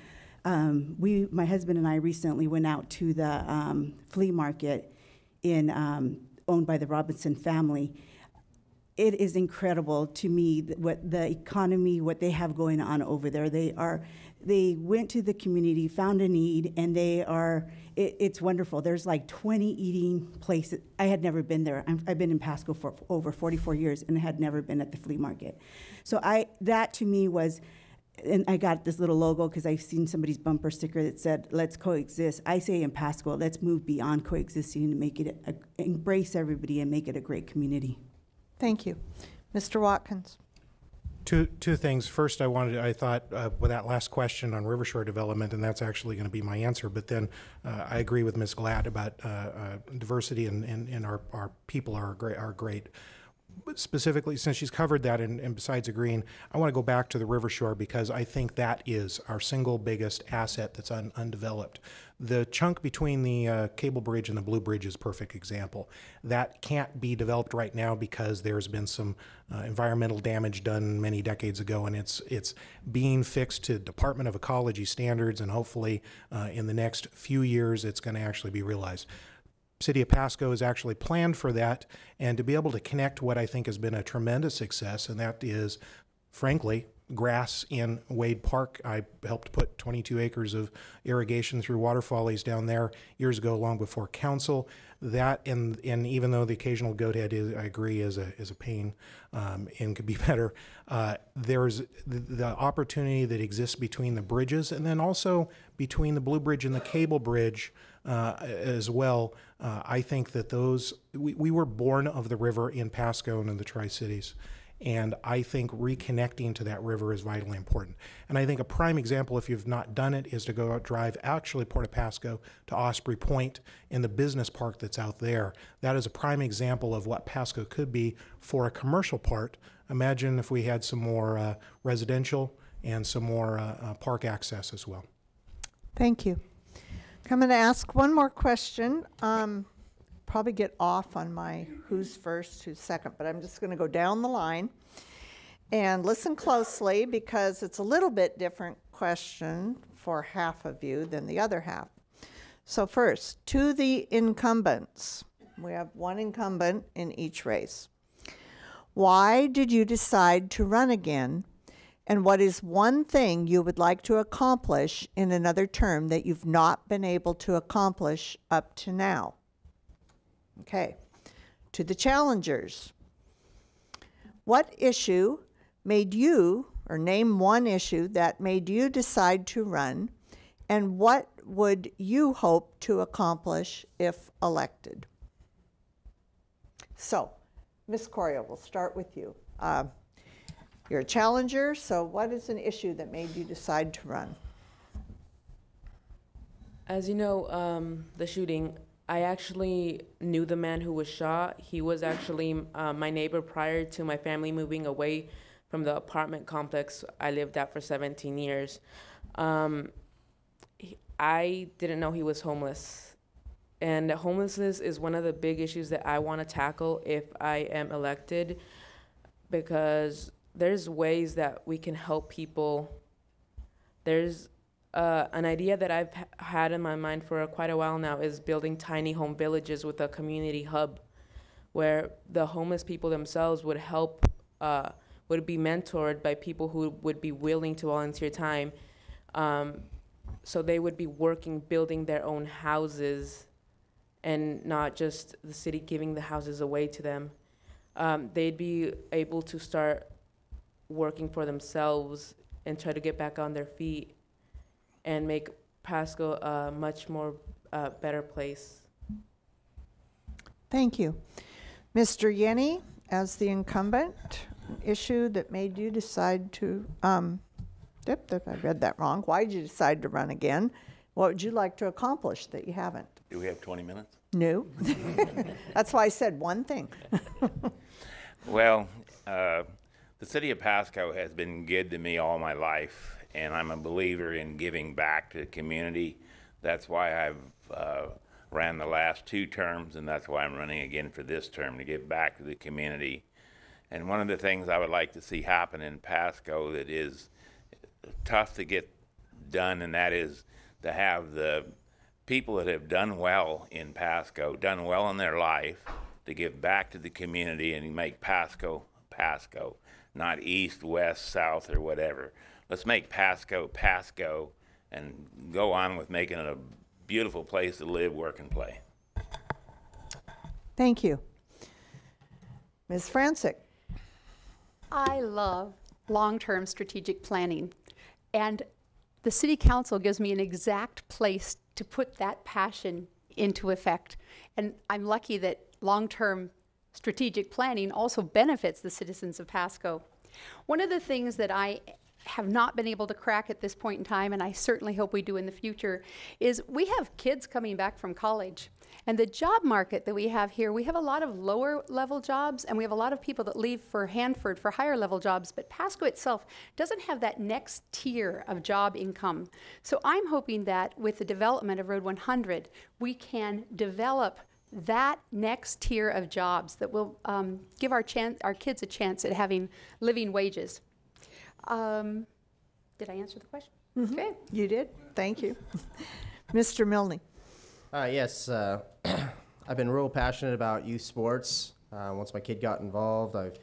My husband and I recently went out to the flea market owned by the Robinson family. It is incredible to me what the economy, what they have going on over there. They went to the community, found a need, and it's wonderful. There's like 20 eating places. I had never been there. I've been in Pasco for over 44 years and had never been at the flea market. So that to me was, and I got this little logo because I've seen somebody's bumper sticker that said, "Let's coexist." I say in Pasco, let's move beyond coexisting and make it, embrace everybody and make it a great community. Thank you. Mr. Watkins. Two things. First, I thought with that last question on Rivershore development, and that's actually going to be my answer, but then I agree with Ms. Glatt about diversity and our people are great. But specifically, since she's covered that, and besides agreeing, I want to go back to the Rivershore because I think that is our single biggest asset that's undeveloped. The chunk between the Cable Bridge and the Blue Bridge is a perfect example. That can't be developed right now because there's been some environmental damage done many decades ago, and it's being fixed to Department of Ecology standards, and hopefully in the next few years it's going to actually be realized. City of Pasco has actually planned for that, and to be able to connect what I think has been a tremendous success, and that is, frankly, grass in Wade Park. I helped put 22 acres of irrigation through waterfallies down there years ago, long before council. That, and even though the occasional goat head I agree, is a pain and could be better, there's the opportunity that exists between the bridges, and then also between the Blue Bridge and the Cable Bridge as well. I think that we were born of the river in Pasco and in the Tri-Cities. And I think reconnecting to that river is vitally important. And I think a prime example, if you've not done it, is to go out drive actually Port of Pasco to Osprey Point in the business park that's out there. That is a prime example of what Pasco could be for a commercial part. Imagine if we had some more residential and some more park access as well. Thank you. I'm going to ask one more question. Probably get off on my who's first, who's second, but I'm just going to go down the line and listen closely because it's a little bit different question for half of you than the other half. So first, to the incumbents. We have one incumbent in each race. Why did you decide to run again? And what is one thing you would like to accomplish in another term that you've not been able to accomplish up to now? Okay, to the challengers. What issue made you, or name one issue that made you decide to run, and what would you hope to accomplish if elected? So, Ms. Coria, we'll start with you. You're a challenger, so what is an issue that made you decide to run? As you know, the shooting, I actually knew the man who was shot. He was actually my neighbor prior to my family moving away from the apartment complex I lived at for 17 years. I didn't know he was homeless. And homelessness is one of the big issues that I want to tackle if I am elected, because there's ways that we can help people. There's an idea that I've had in my mind for quite a while now is building tiny home villages with a community hub where the homeless people themselves would help, would be mentored by people who would be willing to volunteer time. So they would be working, building their own houses and not just the city giving the houses away to them. They'd be able to start working for themselves and try to get back on their feet and make Pasco a much more better place. Thank you. Mr. Yenny, as the incumbent, issue that made you decide to, I read that wrong. Why did you decide to run again? What would you like to accomplish that you haven't? Do we have 20 minutes? No. That's why I said one thing. Well, the city of Pasco has been good to me all my life, and I'm a believer in giving back to the community. That's why I've ran the last 2 terms, and that's why I'm running again for this term, to give back to the community. And one of the things I would like to see happen in Pasco that is tough to get done, and that is to have the people that have done well in Pasco, done well in their life, to give back to the community and make Pasco, Pasco, not east, west, south, or whatever. Let's make Pasco, Pasco, and go on with making it a beautiful place to live, work, and play. Thank you. Ms. Francic. I love long-term strategic planning, and the City Council gives me an exact place to put that passion into effect. And I'm lucky that long-term strategic planning also benefits the citizens of Pasco. One of the things that I have not been able to crack at this point in time, and I certainly hope we do in the future, is we have kids coming back from college. And the job market that we have here, we have a lot of lower level jobs, and we have a lot of people that leave for Hanford for higher level jobs, but Pasco itself doesn't have that next tier of job income. So I'm hoping that with the development of Road 100, we can develop that next tier of jobs that will give our kids a chance at having living wages. Did I answer the question? Mm-hmm. Okay. You did. Thank you. Mr. Milne. Yes, I've been real passionate about youth sports. Once my kid got involved, I've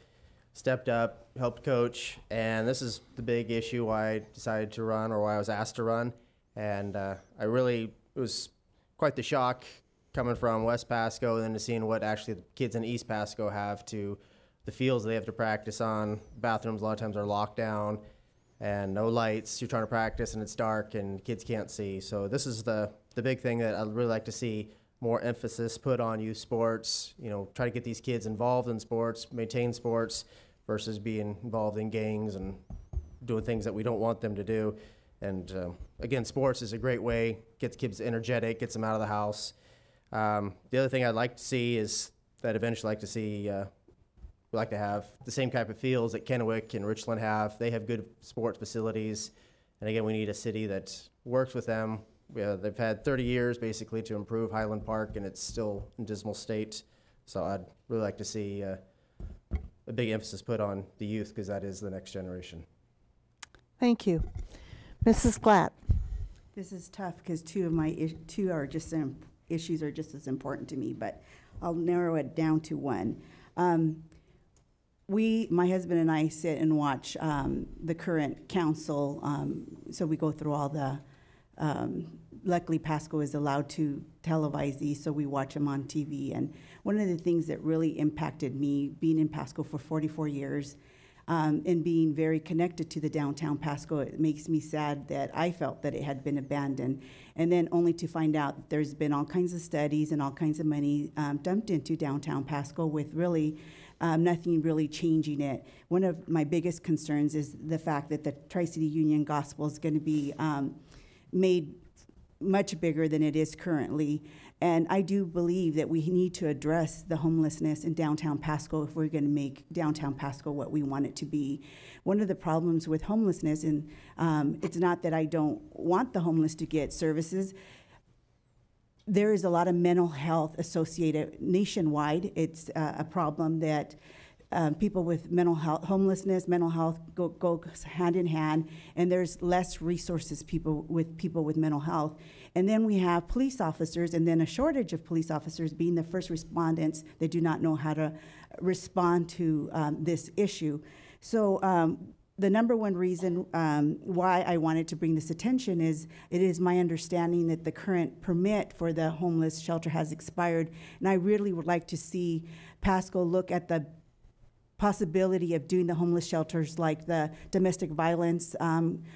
stepped up, helped coach, and this is the big issue why I decided to run, or why I was asked to run. And it was quite the shock coming from West Pasco and then to seeing what actually the kids in East Pasco have to the fields they have to practice on. Bathrooms a lot of times are locked down and no lights. You're trying to practice and it's dark and kids can't see. So this is the big thing that I'd really like to see more emphasis put on youth sports, try to get these kids involved in sports, maintain sports, versus being involved in gangs and doing things that we don't want them to do. And again, sports is a great way, gets kids energetic, gets them out of the house. The other thing I'd like to see is that eventually like to see, we like to have the same type of fields that Kennewick and Richland have. They have good sports facilities. And again, we need a city that works with them. They've had 30 years basically to improve Highland Park, and it's still in dismal state. So I'd really like to see a big emphasis put on the youth, because that is the next generation. Thank you. Mrs. Glatt. This is tough because two are just issues are just as important to me, but I'll narrow it down to one. My husband and I sit and watch the current council, so we go through all the, luckily Pasco is allowed to televise these, so we watch them on TV. And one of the things that really impacted me, being in Pasco for 44 years, and being very connected to the downtown Pasco, it makes me sad that I felt that it had been abandoned. And then only to find out that there's been all kinds of studies and all kinds of money dumped into downtown Pasco with really nothing really changing it. One of my biggest concerns is the fact that the Tri-City Union Gospel is going to be made much bigger than it is currently. And I do believe that we need to address the homelessness in downtown Pasco if we're going to make downtown Pasco what we want it to be. One of the problems with homelessness, and it's not that I don't want the homeless to get services, there is a lot of mental health associated nationwide. It's a problem that people with mental health, homelessness, mental health go hand in hand, and there's less resources people with mental health. And then we have police officers, and then a shortage of police officers being the first respondents that do not know how to respond to this issue. So the number one reason why I wanted to bring this attention is it is my understanding that the current permit for the homeless shelter has expired, and I really would like to see Pasco look at the possibility of doing the homeless shelters like the domestic violence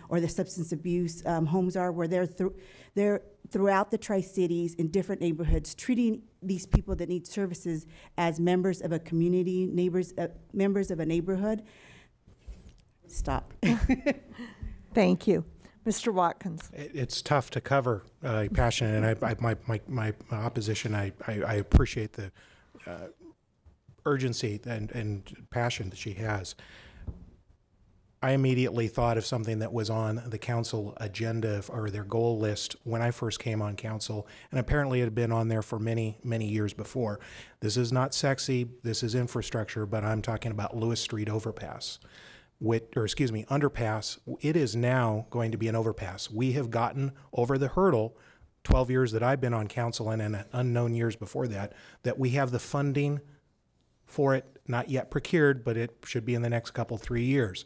or the substance abuse homes are, where they're throughout the Tri-Cities in different neighborhoods, treating these people that need services as members of a community, members of a neighborhood. Stop. Thank you. Mr. Watkins. It's tough to cover passion, and my opposition, I appreciate the urgency and passion that she has. I immediately thought of something that was on the council agenda or their goal list when I first came on council, and apparently it had been on there for many, many years before. This is not sexy, this is infrastructure, but I'm talking about Lewis Street overpass. Underpass. It is now going to be an overpass. We have gotten over the hurdle, 12 years that I've been on council and in unknown years before that we have the funding for it, not yet procured, but it should be in the next 3 years.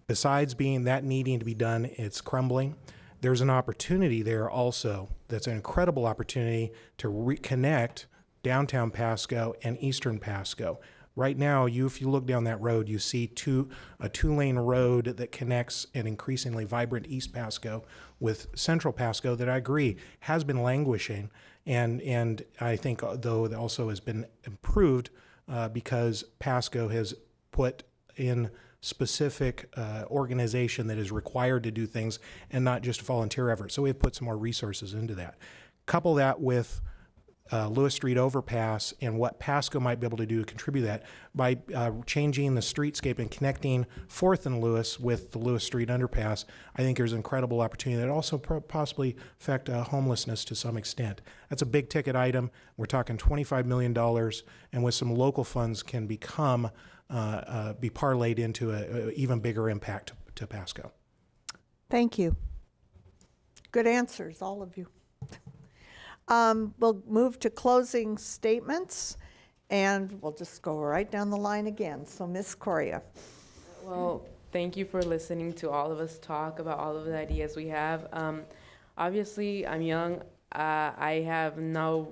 Besides being that needing to be done, it's crumbling. There's an opportunity there also that's an incredible opportunity to reconnect downtown Pasco and eastern Pasco. Right now, if you look down that road, you see a two-lane road that connects an increasingly vibrant East Pasco with Central Pasco that I agree has been languishing, and I think though it also has been improved because Pasco has put in specific organization that is required to do things and not just volunteer effort. So we have put some more resources into that. Couple that with Lewis Street overpass and what Pasco might be able to do to contribute that by changing the streetscape and connecting 4th and Lewis with the Lewis Street underpass. I think there's an incredible opportunity that also possibly affect homelessness to some extent. That's a big ticket item. We're talking $25 million, and with some local funds can become be parlayed into an even bigger impact to Pasco. Thank you. Good answers, all of you. We'll move to closing statements, and we'll just go right down the line again. So, Ms. Correa. Well, thank you for listening to all of us talk about all of the ideas we have. Obviously, I'm young. I have not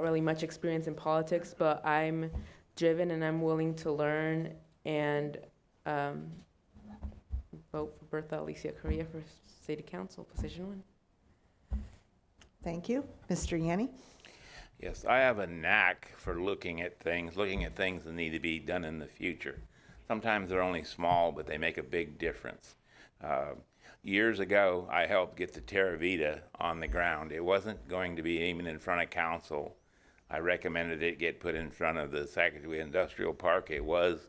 really much experience in politics, but I'm driven and I'm willing to learn and vote for Bertha Alicia Correa for City Council, position 1. Thank you. Mr. Yanni? Yes, I have a knack for looking at things that need to be done in the future. Sometimes they're only small, but they make a big difference. Years ago, I helped get the Terra Vita on the ground. It wasn't going to be even in front of council. I recommended it get put in front of the Sacagawea Industrial Park. It was.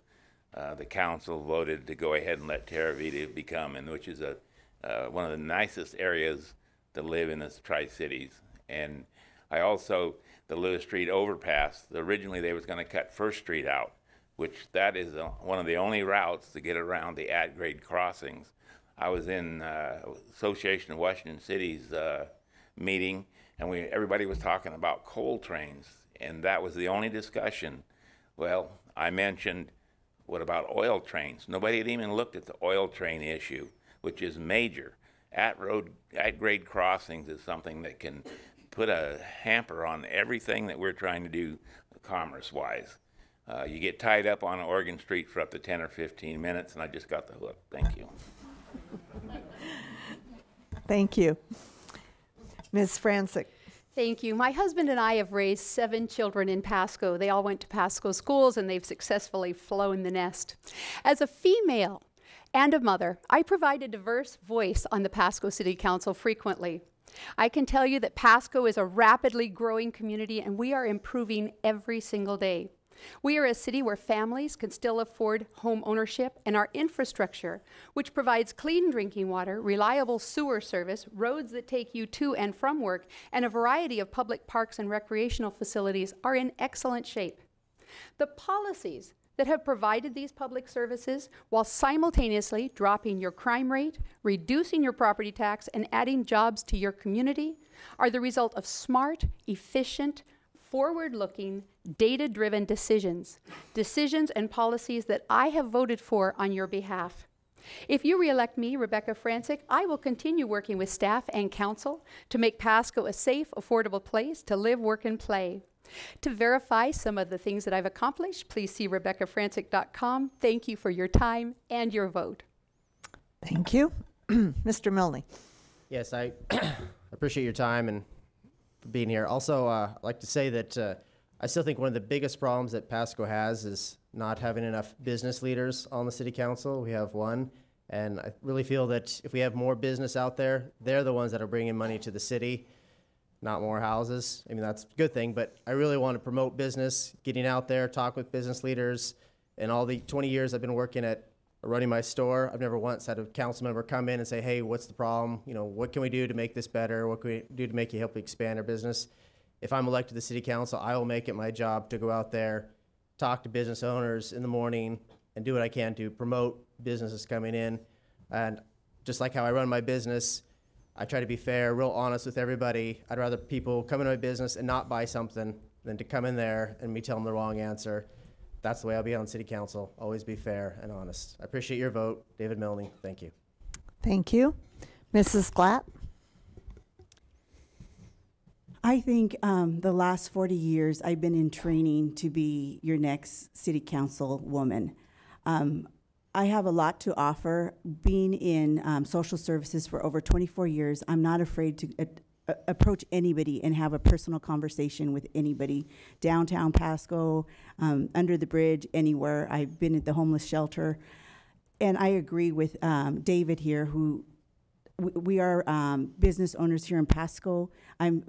The council voted to go ahead and let Terra Vita become, and which is one of the nicest areas to live in the Tri-Cities. And I also, the Lewis Street overpass, originally they was going to cut First Street out, which that is one of the only routes to get around the at-grade crossings. I was in Association of Washington Cities meeting, and everybody was talking about coal trains, and that was the only discussion. Well, I mentioned, what about oil trains? Nobody had even looked at the oil train issue, which is major. At-grade crossings is something that can put a hamper on everything that we're trying to do commerce-wise. You get tied up on Oregon Street for up to 10 or 15 minutes, and I just got the hook. Thank you. Thank you. Ms. Francic. Thank you. My husband and I have raised 7 children in Pasco. They all went to Pasco schools, and they've successfully flown the nest. As a female And a mother, I provide a diverse voice on the Pasco City Council frequently. I can tell you that Pasco is a rapidly growing community and we are improving every single day. We are a city where families can still afford home ownership, and our infrastructure, which provides clean drinking water, reliable sewer service, roads that take you to and from work, and a variety of public parks and recreational facilities are in excellent shape. The policies that have provided these public services while simultaneously dropping your crime rate, reducing your property tax, and adding jobs to your community are the result of smart, efficient, forward-looking, data-driven decisions and policies that I have voted for on your behalf. If you re-elect me, Rebecca Francic, I will continue working with staff and council to make Pasco a safe, affordable place to live, work, and play. To verify some of the things that I've accomplished, please see RebeccaFrancic.com. Thank you for your time and your vote. Thank you. Mr. Milne. Yes, I appreciate your time and for being here. Also, I'd like to say that I still think one of the biggest problems that Pasco has is not having enough business leaders on the city council. We have one, and I really feel that if we have more business out there, they're the ones that are bringing money to the city, not more houses. I mean, that's a good thing, but I really want to promote business, getting out there, talk with business leaders. In all the 20 years I've been working at running my store, I've never once had a council member come in and say, hey, what's the problem? You know, what can we do to make this better? What can we do to make you help expand our business? If I'm elected to the city council, I will make it my job to go out there, talk to business owners in the morning, and do what I can to promote businesses coming in. And just like how I run my business, I try to be fair, real honest with everybody. I'd rather people come into my business and not buy something than to come in there and me tell them the wrong answer. That's the way I'll be on city council. Always be fair and honest. I appreciate your vote. David Milne, thank you. Thank you. Mrs. Glatt. I think the last 40 years I've been in training to be your next city council woman. I have a lot to offer. Being in social services for over 24 years, I'm not afraid to approach anybody and have a personal conversation with anybody. Downtown Pasco, under the bridge, anywhere. I've been at the homeless shelter. And I agree with David here, who we are business owners here in Pasco. I'm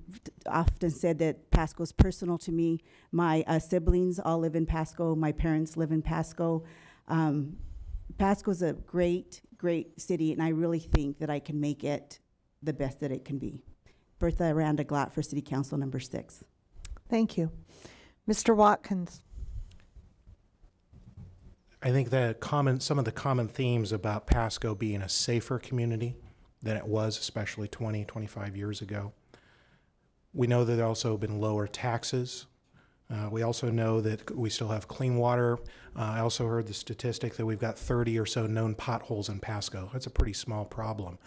often said that Pasco's personal to me. My siblings all live in Pasco. My parents live in Pasco. Pasco's a great, great city, and I really think that I can make it the best that it can be. Bertha Aranda Glatt for City Council number 6. Thank you. Mr. Watkins. I think some of the common themes about Pasco being a safer community than it was, especially 20, 25 years ago. We know that there also have been lower taxes. We also know that we still have clean water. I also heard the statistic that we've got 30 or so known potholes in Pasco. That's a pretty small problem.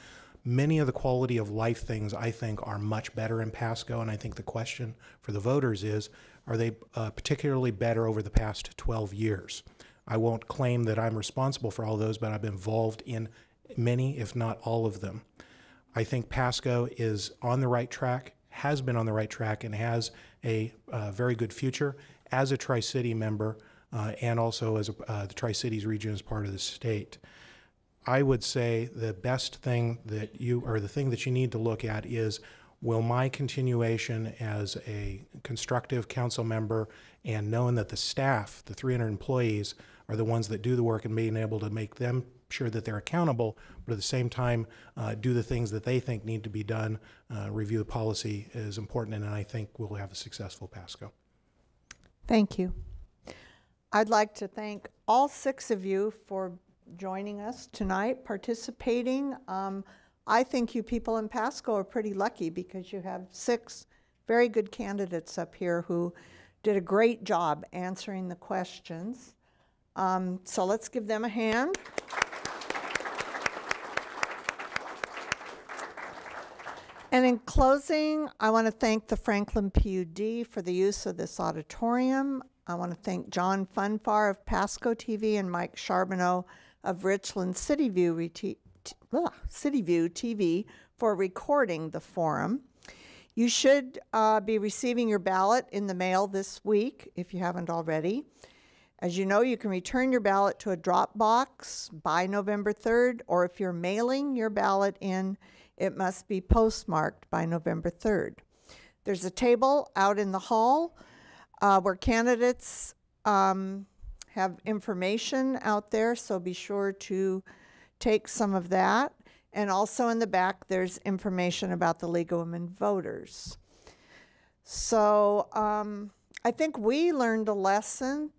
Many of the quality of life things, I think, are much better in Pasco, and I think the question for the voters is, are they particularly better over the past 12 years? I won't claim that I'm responsible for all those, but I've been involved in many, if not all of them. I think Pasco is on the right track, has been on the right track, and has a very good future as a Tri-City member and also as the Tri-Cities region as part of the state. I would say the best thing that the thing that you need to look at is, will my continuation as a constructive council member and knowing that the staff, the 300 employees, are the ones that do the work and being able to make them sure that they're accountable, but at the same time do the things that they think need to be done, review the policy is important, and I think we'll have a successful Pasco. Thank you. I'd like to thank all 6 of you for joining us tonight, participating. I think you people in Pasco are pretty lucky because you have 6 very good candidates up here who did a great job answering the questions. So let's give them a hand. And in closing, I want to thank the Franklin PUD for the use of this auditorium. I want to thank John Funfar of Pasco TV and Mike Charbonneau of Richland CityView TV for recording the forum. You should be receiving your ballot in the mail this week if you haven't already. As you know, you can return your ballot to a drop box by November 3rd, or if you're mailing your ballot in, it must be postmarked by November 3rd. There's a table out in the hall where candidates have information out there, so be sure to take some of that. And also in the back, there's information about the League of Women Voters. So I think we learned a lesson.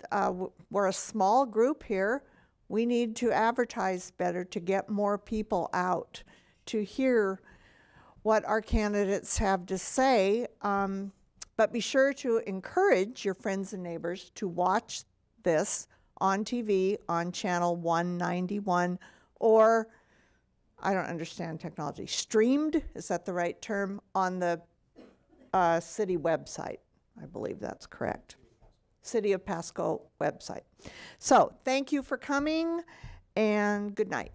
We're a small group here. We need to advertise better to get more people out to hear what our candidates have to say. But be sure to encourage your friends and neighbors to watch this on TV on channel 191, or, I don't understand technology, streamed, is that the right term, on the city website. I believe that's correct. City of Pasco website. So thank you for coming, and good night.